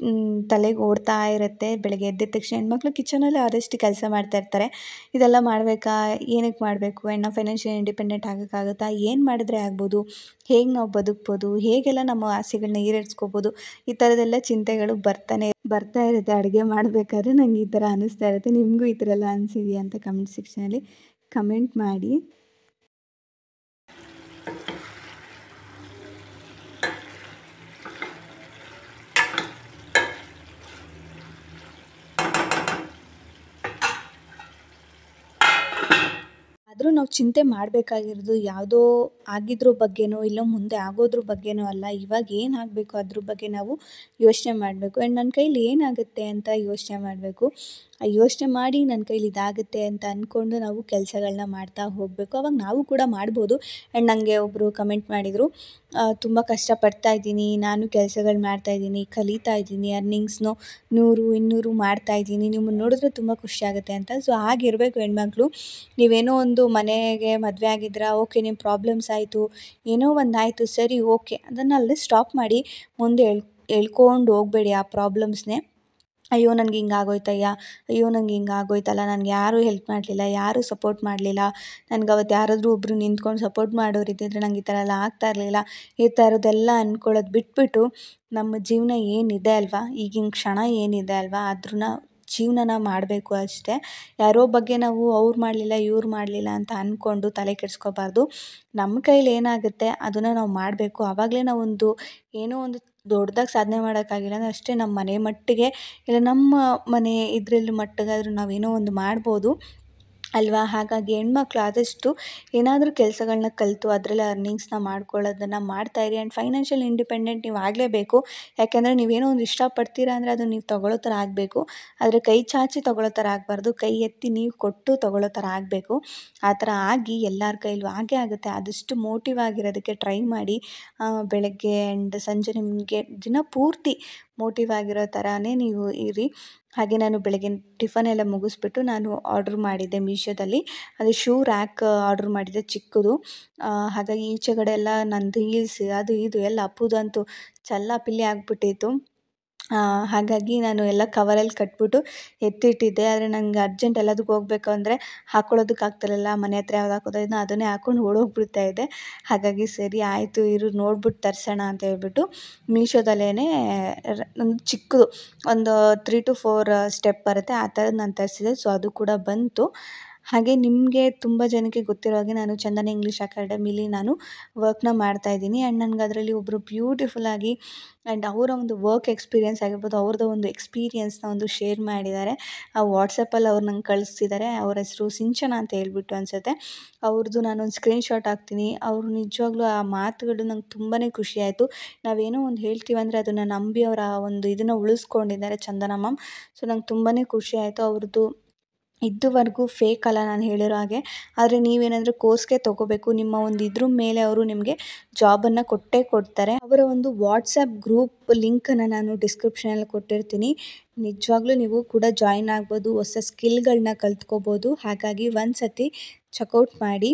ತಲೆಗೆ ಓಡ್ತಾ ಇರುತ್ತೆ. ಬೆಳಗ್ಗೆ ಎದ್ದ ತಕ್ಷಣ ಹೆಣ್ಮಕ್ಳು ಕಿಚನಲ್ಲಿ ಆದಷ್ಟು ಕೆಲಸ ಮಾಡ್ತಾಯಿರ್ತಾರೆ. ಇದೆಲ್ಲ ಮಾಡಬೇಕಾ, ಏನಕ್ಕೆ ಮಾಡಬೇಕು, ಆ್ಯಂಡ್ ನಾವು ಫೈನಾನ್ಷಿಯಲ್ ಇಂಡಿಪೆಂಡೆಂಟ್ ಆಗೋಕ್ಕಾಗುತ್ತಾ, ಏನು ಮಾಡಿದ್ರೆ ಆಗ್ಬೋದು, ಹೇಗೆ ನಾವು ಬದುಕ್ಬೋದು, ಹೇಗೆಲ್ಲ ನಮ್ಮ ಆಸೆಗಳನ್ನ ಈಡೇರಿಸ್ಕೋಬೋದು, ಈ ಥರದ್ದೆಲ್ಲ ಚಿಂತೆಗಳು ಬರ್ತಾ ಇರುತ್ತೆ. ಅಡುಗೆ ಮಾಡಬೇಕಾದ್ರೆ ನಂಗೆ ಈ ಥರ ಅನ್ನಿಸ್ತಾ ಇರುತ್ತೆ. ನಿಮಗೂ ಈ ಥರ ಎಲ್ಲ ಅನಿಸಿದೆಯಾ ಅಂತ ಕಮೆಂಟ್ ಸೆಕ್ಷನಲ್ಲಿ ಕಮೆಂಟ್ ಮಾಡಿ. ಆದರೂ ನಾವು ಚಿಂತೆ ಮಾಡಬೇಕಾಗಿರೋದು ಯಾವುದೋ ಆಗಿದ್ರ ಬಗ್ಗೆನೋ ಇಲ್ಲ ಮುಂದೆ ಆಗೋದ್ರ ಬಗ್ಗೆನೋ ಅಲ್ಲ. ಇವಾಗ ಏನಾಗಬೇಕು ಅದ್ರ ಬಗ್ಗೆ ನಾವು ಯೋಚನೆ ಮಾಡಬೇಕು. ಆ್ಯಂಡ್ ನನ್ನ ಕೈಲಿ ಏನಾಗುತ್ತೆ ಅಂತ ಯೋಚನೆ ಮಾಡಬೇಕು. ಯೋಚನೆ ಮಾಡಿ ನನ್ನ ಕೈಲಿ ಇದಾಗುತ್ತೆ ಅಂತ ಅಂದ್ಕೊಂಡು ನಾವು ಕೆಲಸಗಳನ್ನ ಮಾಡ್ತಾ ಹೋಗಬೇಕು. ಅವಾಗ ನಾವು ಕೂಡ ಮಾಡ್ಬೋದು. ಆ್ಯಂಡ್ ನನಗೆ ಒಬ್ಬರು ಕಮೆಂಟ್ ಮಾಡಿದರು, ತುಂಬ ಕಷ್ಟಪಡ್ತಾ ಇದ್ದೀನಿ, ನಾನು ಕೆಲಸಗಳು ಮಾಡ್ತಾಯಿದ್ದೀನಿ, ಕಲಿತಾ ಇದ್ದೀನಿ, ಅರ್ನಿಂಗ್ಸ್ನು 100, 200 ಮಾಡ್ತಾಯಿದ್ದೀನಿ, ನಿಮ್ಮನ್ನು ನೋಡಿದ್ರೆ ತುಂಬ ಖುಷಿಯಾಗುತ್ತೆ ಅಂತ. ಸೊ ಹಾಗಿರಬೇಕು ಹೆಣ್ಮಕ್ಳು. ನೀವೇನೋ ಒಂದು ಮನೆಗೆ ಮದುವೆ ಆಗಿದ್ದೀರಾ, ಓಕೆ, ನಿಮ್ಮ ಪ್ರಾಬ್ಲಮ್ಸ್ ಆಯಿತು, ಏನೋ ಒಂದು ಆಯಿತು, ಸರಿ ಓಕೆ, ಅದನ್ನು ಅಲ್ಲೇ ಸ್ಟಾಪ್ ಮಾಡಿ ಮುಂದೆ ಎಳ್ಕೊಂಡು ಹೋಗಬೇಡಿ ಆ ಪ್ರಾಬ್ಲಮ್ಸ್ನೇ. ಅಯ್ಯೋ ನನಗೆ ಹಿಂಗೆ ಆಗೋಯ್ತಯ್ಯ, ಅಯ್ಯೋ ನಂಗೆ ಹಿಂಗೆ ಆಗೋಯ್ತಲ್ಲ, ನನಗೆ ಯಾರೂ ಹೆಲ್ಪ್ ಮಾಡಲಿಲ್ಲ, ಯಾರೂ ಸಪೋರ್ಟ್ ಮಾಡಲಿಲ್ಲ, ನನಗೆ ಅವತ್ತು ಯಾರಾದರೂ ಒಬ್ಬರು ನಿಂತ್ಕೊಂಡು ಸಪೋರ್ಟ್ ಮಾಡೋರು ಇದ್ದಿದ್ರೆ ನಂಗೆ ಈ ಥರ ಎಲ್ಲ ಆಗ್ತಾ ಇರಲಿಲ್ಲ, ಈ ಥರದ್ದೆಲ್ಲ ಅಂದ್ಕೊಳ್ಳೋದು ಬಿಟ್ಬಿಟ್ಟು ನಮ್ಮ ಜೀವನ ಏನಿದೆ ಅಲ್ವಾ, ಈಗಿನ ಕ್ಷಣ ಏನಿದೆ ಅಲ್ವಾ, ಅದ್ರನ್ನ ಜೀವನನ ಮಾಡಬೇಕು ಅಷ್ಟೇ. ಯಾರೋ ಬಗ್ಗೆ ನಾವು ಅವ್ರು ಮಾಡಲಿಲ್ಲ ಇವ್ರು ಮಾಡಲಿಲ್ಲ ಅಂತ ಅಂದ್ಕೊಂಡು ತಲೆ ಕೆಡಿಸ್ಕೋಬಾರ್ದು. ನಮ್ಮ ಕೈಲಿ ಏನಾಗುತ್ತೆ ಅದನ್ನು ನಾವು ಮಾಡಬೇಕು. ಆವಾಗಲೇ ನಾವೊಂದು ಏನೋ ಒಂದು ದೊಡ್ಡದಾಗಿ ಸಾಧನೆ ಮಾಡೋಕ್ಕಾಗಿಲ್ಲ ಅಂದರೆ ಅಷ್ಟೇ ನಮ್ಮ ಮನೆ ಮಟ್ಟಿಗೆ ಇಲ್ಲ ನಮ್ಮ ಮನೆ ಇದರಲ್ಲಿ ಮಟ್ಟಿಗಾದರೂ ನಾವೇನೋ ಒಂದು ಮಾಡ್ಬೋದು ಅಲ್ವಾ. ಹಾಗಾಗಿ ಹೆಣ್ಮಕ್ಳು ಆದಷ್ಟು ಏನಾದರೂ ಕೆಲಸಗಳನ್ನ ಕಲಿತು ಅದರಲ್ಲೇ ಅರ್ನಿಂಗ್ಸ್ನ ಮಾಡ್ಕೊಳ್ಳೋದನ್ನು ಮಾಡ್ತಾಯಿರಿ. ಆ್ಯಂಡ್ ಫೈನಾನ್ಷಿಯಲ್ ಇಂಡಿಪೆಂಡೆಂಟ್ ನೀವು ಆಗಲೇಬೇಕು. ಯಾಕೆಂದರೆ ನೀವೇನೋ ಒಂದು ಇಷ್ಟಪಡ್ತೀರಾ ಅಂದರೆ ಅದು ನೀವು ತೊಗೊಳ್ಳೋ ಥರ ಆಗಬೇಕು. ಆದರೆ ಕೈ ಚಾಚಿ ತೊಗೊಳ್ಳೋ ಥರ ಆಗಬಾರ್ದು, ಕೈ ಎತ್ತಿ ನೀವು ಕೊಟ್ಟು ತೊಗೊಳ್ಳೋ ಥರ ಆಗಬೇಕು. ಆ ಥರ ಆಗಿ ಎಲ್ಲರ ಕೈಲೂ ಆಗೇ ಆಗುತ್ತೆ. ಆದಷ್ಟು ಮೋಟಿವ್ ಆಗಿರೋದಕ್ಕೆ ಟ್ರೈ ಮಾಡಿ. ಬೆಳಗ್ಗೆ ಆ್ಯಂಡ್ ಸಂಜೆ ನಿಮಗೆ ದಿನ ಪೂರ್ತಿ ಮೋಟಿವ್ ಆಗಿರೋ ಥರನೇ ನೀವು ಇರಿ. ಹಾಗೆ ನಾನು ಬೆಳಗ್ಗೆ ಟಿಫನ್ ಎಲ್ಲ ಮುಗಿಸ್ಬಿಟ್ಟು ನಾನು ಆರ್ಡ್ರ್ ಮಾಡಿದ್ದೆ ಮೀಶೋದಲ್ಲಿ. ಅದು ಶೂ ರ್ಯಾಕ್ ಆರ್ಡ್ರ್ ಮಾಡಿದ್ದೆ ಚಿಕ್ಕದು. ಹಾಗಾಗಿ ಈಚೆಗಡೆ ಎಲ್ಲ ನಂದು ಹೀಲ್ಸ್ ಅದು ಇದು ಎಲ್ಲ ಅಪ್ಪುದಂತೂ ಚಲ್ಲಾಪಿಲ್ಲಿ ಆಗಿಬಿಟ್ಟಿತ್ತು. ಹಾಗಾಗಿ ನಾನು ಎಲ್ಲ ಕವರಲ್ಲಿ ಕಟ್ಬಿಟ್ಟು ಎತ್ತಿಟ್ಟಿದ್ದೆ. ಆದರೆ ನಂಗೆ ಅರ್ಜೆಂಟ್ ಎಲ್ಲದಕ್ಕೂ ಹೋಗಬೇಕು ಅಂದರೆ ಹಾಕ್ಕೊಳ್ಳೋದಕ್ಕೆ ಆಗ್ತಿರಲಿಲ್ಲ. ಮನೆ ಹತ್ರ ಯಾವ್ದು ಹಾಕೋದೋ ಅದನ್ನೇ ಹಾಕ್ಕೊಂಡು ಓಡೋಗ್ಬಿಡ್ತಾ ಇದ್ದೆ. ಹಾಗಾಗಿ ಸರಿ ಆಯಿತು ಇರು ನೋಡ್ಬಿಟ್ಟು ತರಿಸೋಣ ಅಂತ ಹೇಳ್ಬಿಟ್ಟು ಮೀಶೋದಲ್ಲೇ ಒಂದು ಚಿಕ್ಕದು ಒಂದು 3 to 4 ಸ್ಟೆಪ್ ಬರುತ್ತೆ, ಆ ಥರದ್ದು ನಾನು ತರಿಸಿದೆ. ಸೊ ಅದು ಕೂಡ ಬಂತು. ಹಾಗೆ ನಿಮಗೆ ತುಂಬ ಜನಕ್ಕೆ ಗೊತ್ತಿರೋ ಹಾಗೆ ನಾನು ಚಂದನ ಇಂಗ್ಲೀಷ್ ಅಕಾಡೆಮಿಲಿ ನಾನು ವರ್ಕ್ನ ಮಾಡ್ತಾಯಿದ್ದೀನಿ. ಆ್ಯಂಡ್ ನನಗೆ ಅದರಲ್ಲಿ ಒಬ್ಬರು ಬ್ಯೂಟಿಫುಲ್ಲಾಗಿ ಆ್ಯಂಡ್ ಅವರ ಒಂದು ವರ್ಕ್ ಎಕ್ಸ್ಪೀರಿಯೆನ್ಸ್ ಆಗಿರ್ಬೋದು, ಅವ್ರದ್ದು ಒಂದು ಎಕ್ಸ್ಪೀರಿಯೆನ್ಸ್ನ ಒಂದು ಶೇರ್ ಮಾಡಿದ್ದಾರೆ. ವಾಟ್ಸಪ್ಪಲ್ಲಿ ಅವ್ರು ನಂಗೆ ಕಳಿಸ್ತಿದ್ದಾರೆ. ಅವ್ರ ಹೆಸರು ಸಿಂಚನ ಅಂತ ಹೇಳ್ಬಿಟ್ಟು ಅನಿಸುತ್ತೆ. ಅವ್ರದ್ದು ನಾನೊಂದು ಸ್ಕ್ರೀನ್ಶಾಟ್ ಹಾಕ್ತೀನಿ. ಅವರು ನಿಜವಾಗ್ಲೂ ಆ ಮಾತುಗಳು ನಂಗೆ ತುಂಬಾ ಖುಷಿ ಆಯಿತು. ನಾವೇನೋ ಒಂದು ಹೇಳ್ತೀವಂದರೆ ಅದನ್ನು ನಂಬಿ ಅವರ ಒಂದು ಇದನ್ನು ಉಳಿಸ್ಕೊಂಡಿದ್ದಾರೆ ಚಂದನ ಮ್ಯಾಮ್. ಸೊ ನಂಗೆ ತುಂಬಾ ಖುಷಿ ಆಯಿತು. ಅವ್ರದ್ದು ಇದುವರೆಗೂ ಫೇಕ್ ಅಲ್ಲ ನಾನು ಹೇಳಿರೋ ಹಾಗೆ. ಆದರೆ ನೀವೇನಾದರೂ ಕೋರ್ಸ್ಗೆ ತೊಗೋಬೇಕು, ನಿಮ್ಮ ಒಂದು ಇದ್ರ ಮೇಲೆ ಅವರು ನಿಮಗೆ ಜಾಬನ್ನು ಕೊಟ್ಟೇ ಕೊಡ್ತಾರೆ. ಅವರ ಒಂದು ವಾಟ್ಸಪ್ ಗ್ರೂಪ್ ಲಿಂಕನ್ನು ನಾನು ಡಿಸ್ಕ್ರಿಪ್ಷನಲ್ಲಿ ಕೊಟ್ಟಿರ್ತೀನಿ. ನಿಜವಾಗ್ಲೂ ನೀವು ಕೂಡ ಜಾಯಿನ್ ಆಗ್ಬೋದು, ಹೊಸ ಸ್ಕಿಲ್ಗಳನ್ನ ಕಲ್ತ್ಕೋಬೋದು. ಹಾಗಾಗಿ ಒಂದು ಸತಿ ಚೆಕ್ಔಟ್ ಮಾಡಿ.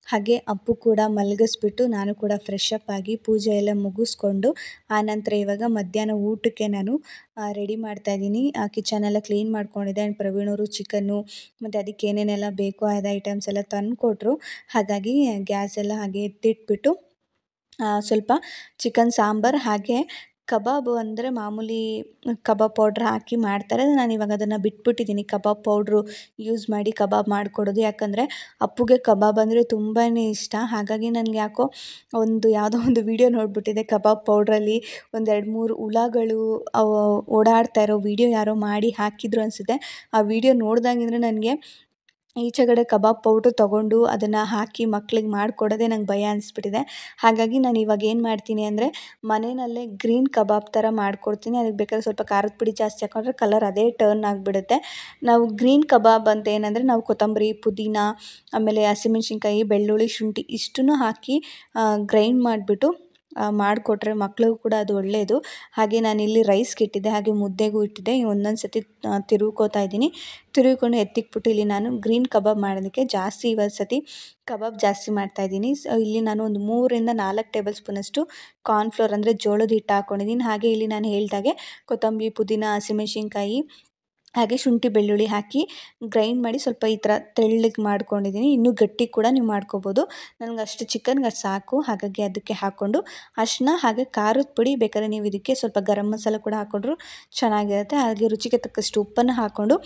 ಹಾಗೆ ಅಪ್ಪು ಕೂಡ ಮಲಗಿಸ್ಬಿಟ್ಟು ನಾನು ಕೂಡ ಫ್ರೆಶ್ ಅಪ್ ಆಗಿ ಪೂಜೆ ಎಲ್ಲ ಮುಗಿಸ್ಕೊಂಡು ಆನಂತರ ಇವಾಗ ಮಧ್ಯಾಹ್ನ ಊಟಕ್ಕೆ ನಾನು ರೆಡಿ ಮಾಡ್ತಾಯಿದ್ದೀನಿ. ಕಿಚನೆಲ್ಲ ಕ್ಲೀನ್ ಮಾಡ್ಕೊಂಡಿದ್ದೆ. ಆ್ಯಂಡ್ ಪ್ರವೀಣವರು ಚಿಕನ್ನು ಮತ್ತು ಅದಕ್ಕೆ ಏನೇನೆಲ್ಲ ಬೇಕೋ ಅದು ಐಟಮ್ಸ್ ಎಲ್ಲ ತಂದು ಕೊಟ್ಟರು. ಹಾಗಾಗಿ ಗ್ಯಾಸ್ ಎಲ್ಲ ಹಾಗೆ ಎತ್ತಿಟ್ಬಿಟ್ಟು ಸ್ವಲ್ಪ ಚಿಕನ್ ಸಾಂಬಾರು ಹಾಗೆ ಕಬಾಬು ಅಂದರೆ ಮಾಮೂಲಿ ಕಬಾಬ್ ಪೌಡ್ರ್ ಹಾಕಿ ಮಾಡ್ತಾರೆ. ನಾನು ಇವಾಗ ಅದನ್ನು ಬಿಟ್ಬಿಟ್ಟಿದ್ದೀನಿ. ಕಬಾಬ್ ಪೌಡ್ರು ಯೂಸ್ ಮಾಡಿ ಕಬಾಬ್ ಮಾಡಿಕೊಡೋದು. ಯಾಕಂದರೆ ಅಪ್ಪುಗೆ ಕಬಾಬ್ ಅಂದರೆ ತುಂಬಾ ಇಷ್ಟ. ಹಾಗಾಗಿ ನನಗೆ ಯಾಕೋ ಯಾವುದೋ ಒಂದು ವೀಡಿಯೋ ನೋಡಿಬಿಟ್ಟಿದ್ದೆ. ಕಬಾಬ್ ಪೌಡ್ರಲ್ಲಿ ಒಂದು 2-3 ಹುಳಗಳು ಓಡಾಡ್ತಾ ಇರೋ ವೀಡಿಯೋ ಯಾರೋ ಮಾಡಿ ಹಾಕಿದ್ರು ಅನಿಸುತ್ತೆ. ಆ ವಿಡಿಯೋ ನೋಡಿದಾಗಿಂದ್ರೆ ನನಗೆ ಈಚೆಗಡೆ ಕಬಾಬ್ ಪೌಡ್ರು ತೊಗೊಂಡು ಅದನ್ನು ಹಾಕಿ ಮಕ್ಳಿಗೆ ಮಾಡಿಕೊಡೋದೇ ನಂಗೆ ಭಯ ಅನಿಸ್ಬಿಟ್ಟಿದೆ. ಹಾಗಾಗಿ ನಾನು ಇವಾಗ ಏನು ಮಾಡ್ತೀನಿ ಅಂದರೆ ಮನೆಯಲ್ಲೇ ಗ್ರೀನ್ ಕಬಾಬ್ ಥರ ಮಾಡಿಕೊಡ್ತೀನಿ. ಅದಕ್ಕೆ ಬೇಕಾದ್ರೆ ಸ್ವಲ್ಪ ಖಾರದ ಪುಡಿ ಜಾಸ್ತಿ ಹಾಕೊಂಡ್ರೆ ಕಲರ್ ಅದೇ ಟರ್ನ್ ಆಗಿಬಿಡುತ್ತೆ. ನಾವು ಗ್ರೀನ್ ಕಬಾಬ್ ಅಂತ ಏನಂದರೆ ನಾವು ಕೊತ್ತಂಬರಿ, ಪುದೀನ, ಆಮೇಲೆ ಹಸಿಮೆಣ್ಸಿನ್ಕಾಯಿ, ಬೆಳ್ಳುಳ್ಳಿ, ಶುಂಠಿ ಇಷ್ಟನ್ನು ಹಾಕಿ ಗ್ರೈಂಡ್ ಮಾಡಿಬಿಟ್ಟು ಮಾಡಿಕೊಟ್ರೆ ಮಕ್ಳಿಗೂ ಕೂಡ ಅದು ಒಳ್ಳೆಯದು. ಹಾಗೆ ನಾನಿಲ್ಲಿ ರೈಸ್ಗೆ ಇಟ್ಟಿದ್ದೆ, ಹಾಗೆ ಮುದ್ದೆಗೂ ಇಟ್ಟಿದ್ದೆ. ಒಂದೊಂದು ಸತಿ ತಿರುವ್ಕೋತಾ ಇದ್ದೀನಿ. ತಿರುವ್ಕೊಂಡು ಎತ್ತಿಕ್ಬಿಟ್ಟು ಇಲ್ಲಿ ನಾನು ಗ್ರೀನ್ ಕಬಾಬ್ ಮಾಡೋದಕ್ಕೆ ಜಾಸ್ತಿ ಇವತ್ತು ಸತಿ ಕಬಾಬ್ ಜಾಸ್ತಿ ಮಾಡ್ತಾಯಿದ್ದೀನಿ. ಇಲ್ಲಿ ನಾನು ಒಂದು 3-4 ಟೇಬಲ್ ಸ್ಪೂನಷ್ಟು ಕಾರ್ನ್ಫ್ಲೋರ್ ಅಂದರೆ ಜೋಳದ ಹಿಟ್ಟು ಹಾಕ್ಕೊಂಡಿದ್ದೀನಿ. ಹಾಗೆ ಇಲ್ಲಿ ನಾನು ಹೇಳ್ದಾಗೆ ಕೊತ್ತಂಬರಿ, ಪುದೀನ, ಹಸಿಮೆಣ್ಸಿನ್ಕಾಯಿ ಹಾಗೆ ಶುಂಠಿ, ಬೆಳ್ಳುಳ್ಳಿ ಹಾಕಿ ಗ್ರೈಂಡ್ ಮಾಡಿ ಸ್ವಲ್ಪ ಈ ಥರ ತೆಳ್ಳಗೆ ಮಾಡ್ಕೊಂಡಿದ್ದೀನಿ. ಇನ್ನೂ ಗಟ್ಟಿ ಕೂಡ ನೀವು ಮಾಡ್ಕೋಬೋದು. ನನಗೆ ಅಷ್ಟು ಚಿಕನ್ಗೆ ಅಷ್ಟು ಸಾಕು. ಹಾಗಾಗಿ ಅದಕ್ಕೆ ಹಾಕ್ಕೊಂಡು ಅರಿಶಿನ ಹಾಗೆ ಖಾರದ ಪುಡಿ, ಬೇಕಾದ್ರೆ ನೀವು ಇದಕ್ಕೆ ಸ್ವಲ್ಪ ಗರಂ ಮಸಾಲ ಕೂಡ ಹಾಕ್ಕೊಂಡ್ರು ಚೆನ್ನಾಗಿರುತ್ತೆ. ಹಾಗೆ ರುಚಿಗೆ ತಕ್ಕಷ್ಟು ಉಪ್ಪನ್ನು ಹಾಕ್ಕೊಂಡು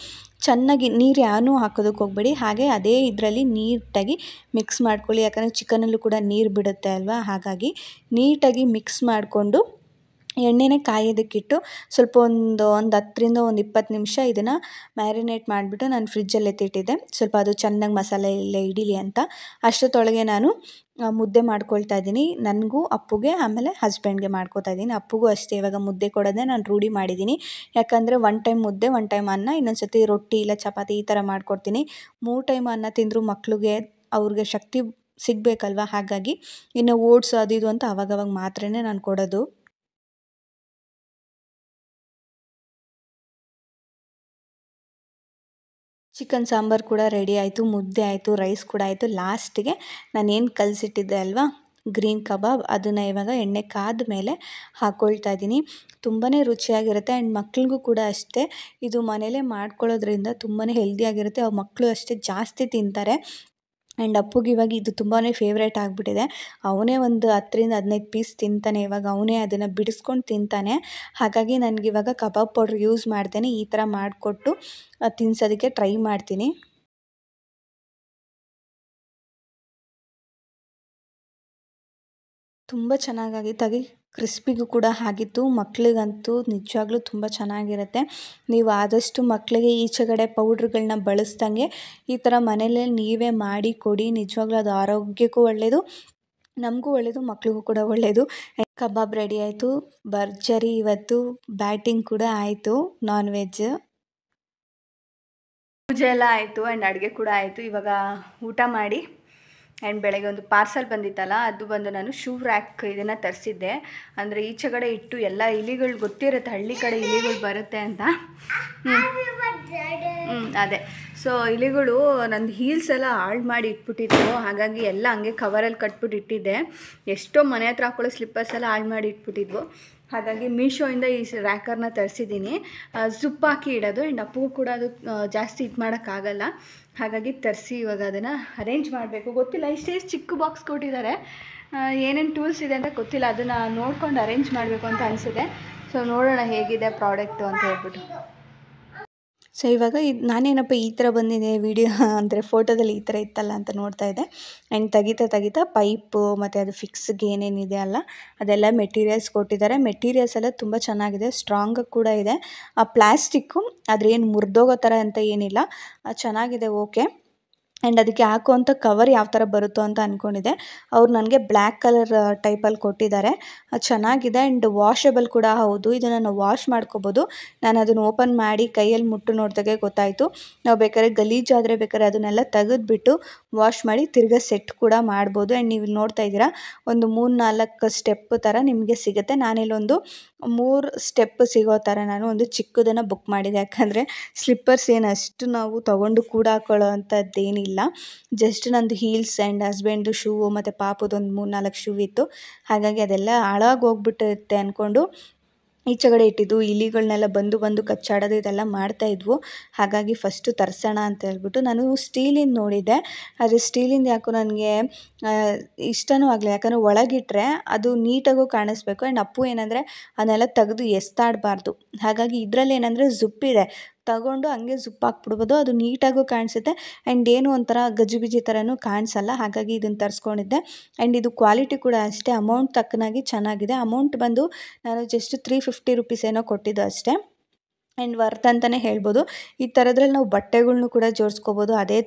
ಚೆನ್ನಾಗಿ ನೀರು ಯಾನೂ ಹಾಕೋದಕ್ಕೆ ಹೋಗಬೇಡಿ. ಹಾಗೆ ಅದೇ ಇದರಲ್ಲಿ ನೀಟಾಗಿ ಮಿಕ್ಸ್ ಮಾಡ್ಕೊಳ್ಳಿ. ಯಾಕಂದರೆ ಚಿಕನಲ್ಲೂ ಕೂಡ ನೀರು ಬಿಡುತ್ತೆ ಅಲ್ವಾ. ಹಾಗಾಗಿ ನೀಟಾಗಿ ಮಿಕ್ಸ್ ಮಾಡಿಕೊಂಡು ಎಣ್ಣೆನೇ ಕಾಯೋದಕ್ಕಿಟ್ಟು ಸ್ವಲ್ಪ ಒಂದು 10-20 ನಿಮಿಷ ಇದನ್ನು ಮ್ಯಾರಿನೇಟ್ ಮಾಡಿಬಿಟ್ಟು ನಾನು ಫ್ರಿಜ್ಜಲ್ಲಿ ಎತ್ತಿಟ್ಟಿದ್ದೆ. ಸ್ವಲ್ಪ ಅದು ಚೆನ್ನಾಗಿ ಮಸಾಲೆ ಎಲ್ಲ ಹಿಡೀಲಿ ಅಂತ. ಅಷ್ಟೊತ್ತೊಳಗೆ ನಾನು ಮುದ್ದೆ ಮಾಡ್ಕೊಳ್ತಾ ಇದ್ದೀನಿ. ನನಗೂ, ಅಪ್ಪುಗೆ, ಆಮೇಲೆ ಹಸ್ಬೆಂಡ್ಗೆ ಮಾಡ್ಕೊತಾ ಇದ್ದೀನಿ. ಅಪ್ಪುಗೂ ಅಷ್ಟೇ ಇವಾಗ ಮುದ್ದೆ ಕೊಡೋದೇ ನಾನು ರೂಢಿ ಮಾಡಿದ್ದೀನಿ. ಯಾಕಂದರೆ 1 ಟೈಮ್ ಮುದ್ದೆ, 1 ಟೈಮ್ ಅನ್ನ, ಇನ್ನೊಂದು ಸತಿ ರೊಟ್ಟಿ ಇಲ್ಲ ಚಪಾತಿ ಈ ಥರ ಮಾಡ್ಕೊಡ್ತೀನಿ. 3 ಟೈಮ್ ಅನ್ನ ತಿಂದರೂ ಮಕ್ಳಿಗೆ ಅವ್ರಿಗೆ ಶಕ್ತಿ ಸಿಗಬೇಕಲ್ವ. ಹಾಗಾಗಿ ಇನ್ನು ಓಟ್ಸ್ ಅದು ಇದು ಅಂತ ಅವಾಗವಾಗ ಮಾತ್ರನೇ ನಾನು ಕೊಡೋದು. ಚಿಕನ್ ಸಾಂಬಾರು ಕೂಡ ರೆಡಿ ಆಯಿತು, ಮುದ್ದೆ ಆಯಿತು, ರೈಸ್ ಕೂಡ ಆಯಿತು. ಲಾಸ್ಟಿಗೆ ನಾನೇನು ಕಲಸಿಟ್ಟಿದ್ದೆ ಅಲ್ವಾ ಗ್ರೀನ್ ಕಬಾಬ್, ಅದನ್ನು ಇವಾಗ ಎಣ್ಣೆ ಕಾದ ಮೇಲೆ ಹಾಕ್ಕೊಳ್ತಾ ಇದ್ದೀನಿ. ತುಂಬಾ ರುಚಿಯಾಗಿರುತ್ತೆ. ಆ್ಯಂಡ್ ಮಕ್ಳಿಗೂ ಕೂಡ ಅಷ್ಟೇ. ಇದು ಮನೇಲೇ ಮಾಡ್ಕೊಳ್ಳೋದ್ರಿಂದ ತುಂಬಾ ಹೆಲ್ದಿಯಾಗಿರುತ್ತೆ. ಅವ್ರ ಮಕ್ಕಳು ಅಷ್ಟೇ ಜಾಸ್ತಿ ತಿಂತಾರೆ. ಆ್ಯಂಡ್ ಅಪ್ಪುಗೆ ಇವಾಗ ಇದು ತುಂಬಾ ಫೇವ್ರೇಟ್ ಆಗಿಬಿಟ್ಟಿದೆ. ಅವನೇ ಒಂದು 10-15 ಪೀಸ್ ತಿಂತಾನೆ. ಇವಾಗ ಅವನೇ ಅದನ್ನು ಬಿಡಿಸ್ಕೊಂಡು ತಿಂತಾನೆ. ಹಾಗಾಗಿ ನನಗಿವಾಗ ಕಬಾಬ್ ಪೌಡ್ರ್ ಯೂಸ್ ಮಾಡ್ದೇನೆ ಈ ಥರ ಮಾಡಿಕೊಟ್ಟು ತಿನ್ಸೋದಕ್ಕೆ ಟ್ರೈ ಮಾಡ್ತೀನಿ. ತುಂಬ ಚೆನ್ನಾಗಾಗಿತ್ತು. ಹಾಗೆ ಕ್ರಿಸ್ಪಿಗೂ ಕೂಡ ಆಗಿತ್ತು. ಮಕ್ಳಿಗಂತೂ ನಿಜವಾಗ್ಲೂ ತುಂಬ ಚೆನ್ನಾಗಿರುತ್ತೆ. ನೀವು ಆದಷ್ಟು ಮಕ್ಕಳಿಗೆ ಈಚೆಗಡೆ ಪೌಡ್ರುಗಳನ್ನ ಬಳಸ್ದಂಗೆ ಈ ಥರ ಮನೇಲೇ ನೀವೇ ಮಾಡಿ ಕೊಡಿ. ನಿಜವಾಗ್ಲೂ ಅದು ಆರೋಗ್ಯಕ್ಕೂ ಒಳ್ಳೆಯದು, ನಮಗೂ ಒಳ್ಳೆಯದು, ಮಕ್ಳಿಗೂ ಕೂಡ ಒಳ್ಳೆಯದು. ಕಬಾಬ್ ರೆಡಿ ಆಯಿತು. ಭರ್ಜರಿ ಇವತ್ತು ಬ್ಯಾಟಿಂಗ್ ಕೂಡ ಆಯಿತು. ನಾನ್ ವೆಜ್ ಪೂಜೆ ಎಲ್ಲ ಆಯಿತು ಆ್ಯಂಡ್ ಅಡುಗೆ ಕೂಡ ಆಯಿತು. ಇವಾಗ ಊಟ ಮಾಡಿ ಆ್ಯಂಡ್ ಬೆಳಗ್ಗೆ ಒಂದು ಪಾರ್ಸಲ್ ಬಂದಿತ್ತಲ್ಲ, ಅದು ಬಂದು ನಾನು ಶೂ ರ್ಯಾಕ್ ಇದನ್ನು ತರಿಸಿದ್ದೆ. ಅಂದರೆ ಈಚೆಗಡೆ ಇಟ್ಟು ಎಲ್ಲ ಇಲಿಗಳು ಗೊತ್ತಿರುತ್ತೆ, ಹಳ್ಳಿ ಕಡೆ ಇಲಿಗಳು ಬರುತ್ತೆ ಅಂತ. ಅದೇ ಸೊ ಇಲಿಗಳು ನಂದು ಹೀಲ್ಸ್ ಎಲ್ಲ ಹಾಳು ಮಾಡಿ ಇಟ್ಬಿಟ್ಟಿತ್ತು. ಹಾಗಾಗಿ ಎಲ್ಲ ಹಂಗೆ ಕವರಲ್ಲಿ ಕಟ್ಬಿಟ್ಟು ಇಟ್ಟಿದ್ದೆ. ಎಷ್ಟೋ ಮನೆ ಹತ್ರ ಹಾಕೊಳ್ಳೋ ಸ್ಲಿಪ್ಪರ್ಸ್ ಎಲ್ಲ ಹಾಳು ಮಾಡಿ ಇಟ್ಬಿಟ್ಟಿದ್ವು. ಹಾಗಾಗಿ ಮೀಶೋಯಿಂದ ಈ ರ್ಯಾಕರ್ನ ತರಿಸಿದ್ದೀನಿ. ಜಿಪ್ ಹಾಕಿ ಇಡೋದು. ಆ್ಯಂಡ್ ಅಪ್ಪಗೂ ಕೂಡ ಅದು ಜಾಸ್ತಿ ಇದು ಮಾಡೋಕ್ಕಾಗಲ್ಲ. ಹಾಗಾಗಿ ತರಿಸಿ ಇವಾಗ ಅದನ್ನು ಅರೇಂಜ್ ಮಾಡಬೇಕು. ಗೊತ್ತಿಲ್ಲ, ಇಷ್ಟೇ ಚಿಕ್ಕ ಬಾಕ್ಸ್ ಕೊಟ್ಟಿದ್ದಾರೆ. ಏನೇನು ಟೂಲ್ಸ್ ಇದೆ ಅಂತ ಗೊತ್ತಿಲ್ಲ. ಅದನ್ನು ನೋಡ್ಕೊಂಡು ಅರೇಂಜ್ ಮಾಡಬೇಕು ಅಂತ ಅನಿಸಿದೆ. ಸೊ ನೋಡೋಣ ಹೇಗಿದೆ ಪ್ರಾಡಕ್ಟು ಅಂತ ಹೇಳ್ಬಿಟ್ಟು. ಸೊ ಇವಾಗ ನಾನೇನಪ್ಪ ಈ ಥರ ಬಂದಿದೆ ವೀಡಿಯೋ ಅಂದರೆ ಫೋಟೋದಲ್ಲಿ ಈ ಥರ ಇತ್ತಲ್ಲ ಅಂತ ನೋಡ್ತಾ ಇದ್ದೆ. ಆ್ಯಂಡ್ ತೆಗಿತಾ ಪೈಪು ಮತ್ತು ಅದು ಫಿಕ್ಸ್ಗೆ ಏನೇನಿದೆ ಅಲ್ಲ ಅದೆಲ್ಲ ಮೆಟೀರಿಯಲ್ಸ್ ಕೊಟ್ಟಿದ್ದಾರೆ. ಮೆಟೀರಿಯಲ್ಸ್ ಎಲ್ಲ ತುಂಬ ಚೆನ್ನಾಗಿದೆ, ಸ್ಟ್ರಾಂಗ್ ಕೂಡ ಇದೆ. ಆ ಪ್ಲ್ಯಾಸ್ಟಿಕ್ಕು ಆದರೆ ಏನು ಮುರಿದೋಗೋ ಥರ ಅಂತ ಏನಿಲ್ಲ, ಚೆನ್ನಾಗಿದೆ, ಓಕೆ. ಆ್ಯಂಡ್ ಅದಕ್ಕೆ ಹಾಕುವಂಥ ಕವರ್ ಯಾವ ಥರ ಬರುತ್ತೋ ಅಂತ ಅಂದ್ಕೊಂಡಿದ್ದೆ. ಅವ್ರು ನನಗೆ ಬ್ಲ್ಯಾಕ್ ಕಲರ್ ಟೈಪಲ್ಲಿ ಕೊಟ್ಟಿದ್ದಾರೆ. ಅದು ಚೆನ್ನಾಗಿದೆ ಆ್ಯಂಡ್ ವಾಷಬಲ್ ಕೂಡ ಹೌದು. ಇದನ್ನು ನಾವು ವಾಶ್ ಮಾಡ್ಕೋಬೋದು. ನಾನು ಅದನ್ನು ಓಪನ್ ಮಾಡಿ ಕೈಯಲ್ಲಿ ಮುಟ್ಟು ನೋಡಿದಾಗೆ ಗೊತ್ತಾಯಿತು. ನಾವು ಬೇಕಾದ್ರೆ ಗಲೀಜಾದರೆ ಬೇಕಾದ್ರೆ ಅದನ್ನೆಲ್ಲ ತೆಗೆದುಬಿಟ್ಟು ವಾಶ್ ಮಾಡಿ ತಿರ್ಗಾ ಸೆಟ್ ಕೂಡ ಮಾಡ್ಬೋದು. ಆ್ಯಂಡ್ ನೀವು ನೋಡ್ತಾ ಇದ್ದೀರಾ ಒಂದು 3-4 ಸ್ಟೆಪ್ ಥರ ನಿಮಗೆ ಸಿಗುತ್ತೆ. ನಾನಿಲ್ಲೊಂದು 3 ಸ್ಟೆಪ್ ಸಿಗೋ ಥರ ನಾನು ಒಂದು ಚಿಕ್ಕದನ್ನು ಬುಕ್ ಮಾಡಿದೆ. ಯಾಕಂದರೆ ಸ್ಲಿಪ್ಪರ್ಸ್ ಏನು ಅಷ್ಟು ನಾವು ತೊಗೊಂಡು ಕೂಡ ಹಾಕೊಳ್ಳೋ ಅಂಥದ್ದೇನಿಲ್ಲ. ಜಸ್ಟ್ ನಂದು ಹೀಲ್ಸ್ ಆ್ಯಂಡ್ ಹಸ್ಬೆಂಡು ಶೂ ಮತ್ತು ಪಾಪುದೊಂದು 3-4 ಶೂ ಇತ್ತು. ಹಾಗಾಗಿ ಅದೆಲ್ಲ ಹಾಳಾಗಿ ಹೋಗ್ಬಿಟ್ಟಿರುತ್ತೆ ಅಂದ್ಕೊಂಡು ಈಚೆಗಡೆ ಇಟ್ಟಿದ್ದು. ಇಲಿಗಳನ್ನೆಲ್ಲ ಬಂದು ಕಚ್ಚಾಡೋದು ಇದೆಲ್ಲ ಮಾಡ್ತಾಯಿದ್ವು. ಹಾಗಾಗಿ ಫಸ್ಟು ತರಿಸೋಣ ಅಂತ ಹೇಳ್ಬಿಟ್ಟು ನಾನು ಸ್ಟೀಲಿಂದು ನೋಡಿದ್ದೆ. ಆದರೆ ಸ್ಟೀಲಿಂದು ಯಾಕೋ ನನಗೆ ಇಷ್ಟನೂ ಆಗಲಿಲ್ಲ. ಯಾಕಂದರೆ ಒಳಗಿಟ್ಟರೆ ಅದು ನೀಟಾಗೂ ಕಾಣಿಸ್ಬೇಕು. ಆ್ಯಂಡ್ ಅಪ್ಪು ಏನಂದರೆ ಅದನ್ನೆಲ್ಲ ತೆಗೆದು ಎಸ್ತಾಡಬಾರ್ದು. ಹಾಗಾಗಿ ಇದರಲ್ಲಿ ಏನಂದರೆ ಜಿಪ್ಪಿದೆ, ತಗೊಂಡು ಹಂಗೆ ಜಿಪ್ ಹಾಕ್ಬಿಡ್ಬೋದು. ಅದು ನೀಟಾಗೂ ಕಾಣಿಸುತ್ತೆ ಆ್ಯಂಡ್ ಏನು ಒಂಥರ ಗಜಿಬಿಜಿ ಥರನೂ ಕಾಣಿಸಲ್ಲ. ಹಾಗಾಗಿ ಇದನ್ನು ತರಿಸ್ಕೊಂಡಿದ್ದೆ. ಆ್ಯಂಡ್ ಇದು ಕ್ವಾಲಿಟಿ ಕೂಡ ಅಷ್ಟೇ ಅಮೌಂಟ್ ತಕ್ಕನಾಗಿ ಚೆನ್ನಾಗಿದೆ. ಅಮೌಂಟ್ ಬಂದು ನಾನು ಜಸ್ಟ್ 350 ರುಪೀಸ್ ಏನೋ ಕೊಟ್ಟಿದ್ದು ಅಷ್ಟೇ. ಆ್ಯಂಡ್ ವರ್ತ್ ಅಂತಲೇ ಹೇಳ್ಬೋದು. ಈ ಥರದ್ರಲ್ಲಿ ನಾವು ಬಟ್ಟೆಗಳ್ನೂ ಕೂಡ ಜೋಡಿಸ್ಕೋಬೋದು.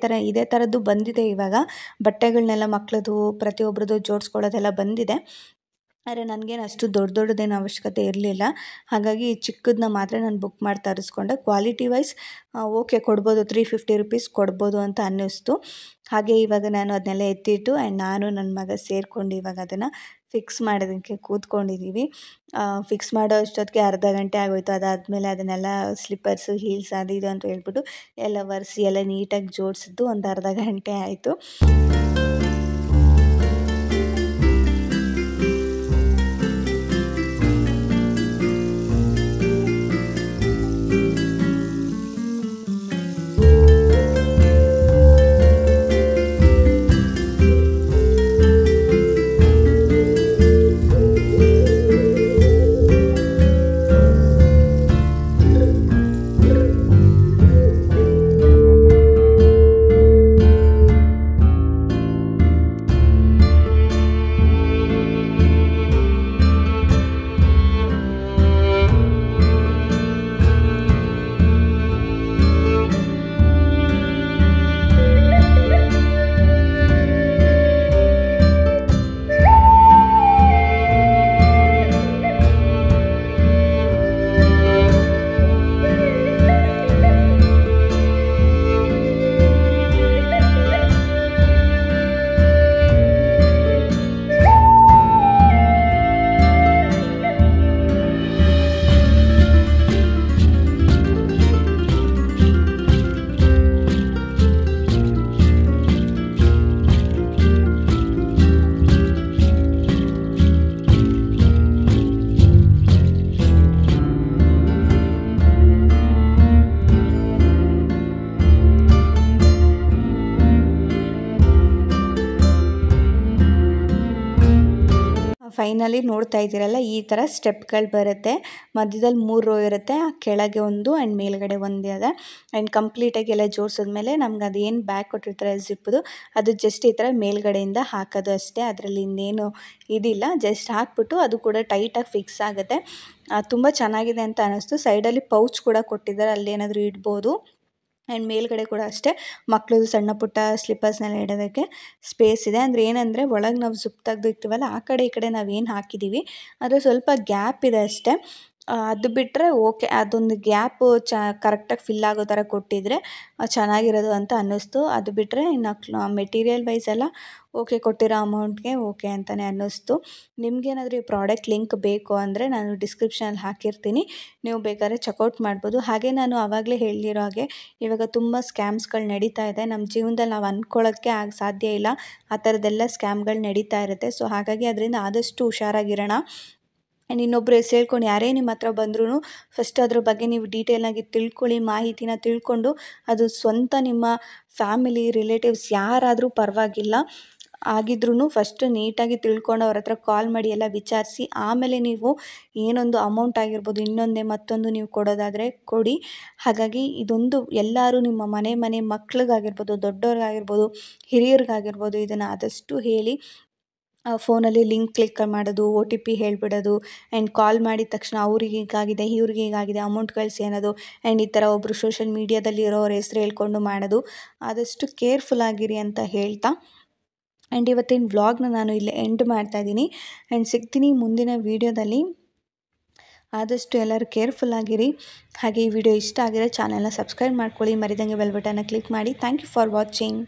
ಇದೇ ಥರದ್ದು ಬಂದಿದೆ ಇವಾಗ. ಬಟ್ಟೆಗಳನ್ನೆಲ್ಲ ಮಕ್ಳದ್ದು ಪ್ರತಿಯೊಬ್ಬರದ್ದು ಜೋಡಿಸ್ಕೊಳ್ಳೋದೆಲ್ಲ ಬಂದಿದೆ. ಆದರೆ ನನಗೇನು ಅಷ್ಟು ದೊಡ್ಡದೇನು ಅವಶ್ಯಕತೆ ಇರಲಿಲ್ಲ. ಹಾಗಾಗಿ ಚಿಕ್ಕದನ್ನ ಮಾತ್ರ ನಾನು ಬುಕ್ ಮಾಡಿ ತರಿಸ್ಕೊಂಡೆ. ಕ್ವಾಲಿಟಿ ವೈಸ್ ಓಕೆ ಕೊಡ್ಬೋದು, 350 ರುಪೀಸ್ ಕೊಡ್ಬೋದು ಅಂತ ಅನ್ನಿಸ್ತು. ಹಾಗೆ ಇವಾಗ ನಾನು ಅದನ್ನೆಲ್ಲ ಎತ್ತಿಟ್ಟು ಆ್ಯಂಡ್ ನಾನು ನನ್ನ ಮಗ ಸೇರಿಕೊಂಡು ಇವಾಗ ಅದನ್ನು ಫಿಕ್ಸ್ ಮಾಡೋದಕ್ಕೆ ಕೂತ್ಕೊಂಡಿದ್ದೀವಿ. ಫಿಕ್ಸ್ ಮಾಡೋ ಅಷ್ಟೊತ್ತಿಗೆ ಅರ್ಧ ಗಂಟೆ ಆಗೋಯಿತು. ಅದಾದಮೇಲೆ ಅದನ್ನೆಲ್ಲ ಸ್ಲಿಪ್ಪರ್ಸು, ಹೀಲ್ಸ್ ಅದು ಇದು ಅಂತ ಹೇಳ್ಬಿಟ್ಟು ಎಲ್ಲ ಒರೆಸಿ ಎಲ್ಲ ನೀಟಾಗಿ ಜೋಡಿಸಿದ್ದು ಒಂದು ಅರ್ಧ ಗಂಟೆ ಆಯಿತು. ಫೈನಲಿ ನೋಡ್ತಾ ಇದ್ದೀರಲ್ಲ, ಈ ಥರ ಸ್ಟೆಪ್ಗಳು ಬರುತ್ತೆ. ಮಧ್ಯದಲ್ಲಿ 3 ರೋ ಇರುತ್ತೆ, ಕೆಳಗೆ ಒಂದು ಆ್ಯಂಡ್ ಮೇಲ್ಗಡೆ ಒಂದು ಇದೆ. ಆ್ಯಂಡ್ ಕಂಪ್ಲೀಟಾಗಿ ಎಲ್ಲ ಜೋಡಿಸಿದ್ಮೇಲೆ ನಮ್ಗೆ ಅದೇನು ಬ್ಯಾಗ್ ಕೊಟ್ಟಿರ್ತಾರೆ ಜಿಪ್ಪದು, ಅದು ಜಸ್ಟ್ ಈ ಥರ ಮೇಲ್ಗಡೆಯಿಂದ ಹಾಕೋದು ಅಷ್ಟೇ. ಅದರಲ್ಲಿ ಇನ್ನೇನು ಇದಿಲ್ಲ. ಜಸ್ಟ್ ಹಾಕ್ಬಿಟ್ಟು ಅದು ಕೂಡ ಟೈಟಾಗಿ ಫಿಕ್ಸ್ ಆಗುತ್ತೆ. ತುಂಬ ಚೆನ್ನಾಗಿದೆ ಅಂತ ಅನ್ನಿಸ್ತು. ಸೈಡಲ್ಲಿ ಪೌಚ್ ಕೂಡ ಕೊಟ್ಟಿದ್ದಾರೆ, ಅಲ್ಲೇನಾದರೂ ಇಡ್ಬೋದು. ಆ್ಯಂಡ್ ಮೇಲ್ಗಡೆ ಕೂಡ ಅಷ್ಟೇ ಮಕ್ಕಳದು ಸಣ್ಣ ಪುಟ್ಟ ಸ್ಲಿಪ್ಪರ್ಸ್ನೆಲ್ಲ ಇಡೋದಕ್ಕೆ ಸ್ಪೇಸ್ ಇದೆ. ಅಂದರೆ ಏನಂದರೆ ಒಳಗೆ ನಾವು ಜಿಪ್ ತೆಗ್ದು ಇರ್ತೀವಲ್ಲ, ಆ ಕಡೆ ಈ ಕಡೆ ನಾವೇನು ಹಾಕಿದ್ದೀವಿ ಆದರೆ ಸ್ವಲ್ಪ ಗ್ಯಾಪ್ ಇದೆ ಅಷ್ಟೇ. ಅದು ಬಿಟ್ಟರೆ ಓಕೆ. ಅದೊಂದು ಗ್ಯಾಪು ಕರೆಕ್ಟಾಗಿ ಫಿಲ್ ಆಗೋ ಥರ ಕೊಟ್ಟಿದ್ದರೆ ಚೆನ್ನಾಗಿರೋದು ಅಂತ ಅನ್ನಿಸ್ತು. ಅದು ಬಿಟ್ಟರೆ ಇನ್ನು ಮೆಟೀರಿಯಲ್ ವೈಸ್ ಎಲ್ಲ ಓಕೆ, ಕೊಟ್ಟಿರೋ ಅಮೌಂಟ್ಗೆ ಓಕೆ ಅಂತಲೇ ಅನ್ನಿಸ್ತು. ನಿಮಗೇನಾದರೂ ಈ ಪ್ರಾಡಕ್ಟ್ ಲಿಂಕ್ ಬೇಕು ಅಂದರೆ ನಾನು ಡಿಸ್ಕ್ರಿಪ್ಷನಲ್ಲಿ ಹಾಕಿರ್ತೀನಿ, ನೀವು ಬೇಕಾದ್ರೆ ಚೆಕ್ಔಟ್ ಮಾಡ್ಬೋದು. ಹಾಗೆ ನಾನು ಆವಾಗಲೇ ಹೇಳಿರೋ ಹಾಗೆ ಇವಾಗ ತುಂಬ ಸ್ಕ್ಯಾಮ್ಸ್ಗಳು ನಡೀತಾ ಇದೆ. ನಮ್ಮ ಜೀವನದಲ್ಲಿ ನಾವು ಅಂದ್ಕೊಳ್ಳೋಕ್ಕೆ ಸಾಧ್ಯ ಇಲ್ಲ, ಆ ಥರದ್ದೆಲ್ಲ ಸ್ಕ್ಯಾಮ್ಗಳು ನಡೀತಾ ಇರುತ್ತೆ. ಸೊ ಹಾಗಾಗಿ ಅದರಿಂದ ಆದಷ್ಟು ಹುಷಾರಾಗಿರೋಣ. ಆ್ಯಂಡ್ ಇನ್ನೊಬ್ಬರು ಹೆಸ್ರು ಹೇಳ್ಕೊಂಡು ಯಾರೇ ನಿಮ್ಮ ಹತ್ರ ಬಂದ್ರೂ ಫಸ್ಟ್ ಅದ್ರ ಬಗ್ಗೆ ನೀವು ಡೀಟೇಲಾಗಿ ತಿಳ್ಕೊಳ್ಳಿ, ಮಾಹಿತಿನ ತಿಳ್ಕೊಂಡು ಅದು ಸ್ವಂತ ನಿಮ್ಮ ಫ್ಯಾಮಿಲಿ ರಿಲೇಟಿವ್ಸ್ ಯಾರಾದರೂ ಪರವಾಗಿಲ್ಲ ಆಗಿದ್ರೂ ಫಸ್ಟು ನೀಟಾಗಿ ತಿಳ್ಕೊಂಡು ಅವ್ರ ಹತ್ರ ಕಾಲ್ ಮಾಡಿ ಎಲ್ಲ ವಿಚಾರಿಸಿ ಆಮೇಲೆ ನೀವು ಏನೊಂದು ಅಮೌಂಟ್ ಆಗಿರ್ಬೋದು, ಇನ್ನೊಂದೇ ಮತ್ತೊಂದು ನೀವು ಕೊಡೋದಾದರೆ ಕೊಡಿ. ಹಾಗಾಗಿ ಇದೊಂದು ಎಲ್ಲರೂ ನಿಮ್ಮ ಮನೆ ಮಕ್ಳಿಗಾಗಿರ್ಬೋದು, ದೊಡ್ಡವ್ರಿಗಾಗಿರ್ಬೋದು, ಹಿರಿಯರಿಗಾಗಿರ್ಬೋದು ಇದನ್ನು ಆದಷ್ಟು ಹೇಳಿ. ಫೋನಲ್ಲಿ ಲಿಂಕ್ ಕ್ಲಿಕ್ ಮಾಡೋದು, OTP ಹೇಳಿಬಿಡೋದು ಆ್ಯಂಡ್ ಕಾಲ್ ಮಾಡಿದ ತಕ್ಷಣ ಅವ್ರಿಗೆ ಹೀಗಾಗಿದೆ ಇವ್ರಿಗೆ ಹೀಗಾಗಿದೆ ಅಮೌಂಟ್ ಕಳಿಸಿ ಅನ್ನೋದು ಆ್ಯಂಡ್ ಈ ಥರ ಒಬ್ಬರು ಸೋಷಲ್ ಮೀಡಿಯಾದಲ್ಲಿ ಇರೋರ ಹೆಸ್ರು ಹೇಳ್ಕೊಂಡು ಮಾಡೋದು. ಆದಷ್ಟು ಕೇರ್ಫುಲ್ ಆಗಿರಿ ಅಂತ ಹೇಳ್ತಾ ಆ್ಯಂಡ್ ಇವತ್ತಿನ ವ್ಲಾಗ್ನ ನಾನು ಇಲ್ಲಿ ಎಂಡ್ ಮಾಡ್ತಾಯಿದ್ದೀನಿ ಆ್ಯಂಡ್ ಸಿಗ್ತೀನಿ ಮುಂದಿನ ವೀಡಿಯೋದಲ್ಲಿ. ಆದಷ್ಟು ಎಲ್ಲರೂ ಕೇರ್ಫುಲ್ ಆಗಿರಿ. ಹಾಗೆ ಈ ವಿಡಿಯೋ ಇಷ್ಟ ಆಗಿರೋ ಚಾನಲ್ನ ಸಬ್ಸ್ಕ್ರೈಬ್ ಮಾಡ್ಕೊಳ್ಳಿ, ಮರಿದಂಗೆ ಬೆಲ್ ಬಟನ್ನ ಕ್ಲಿಕ್ ಮಾಡಿ. Thank you for watching.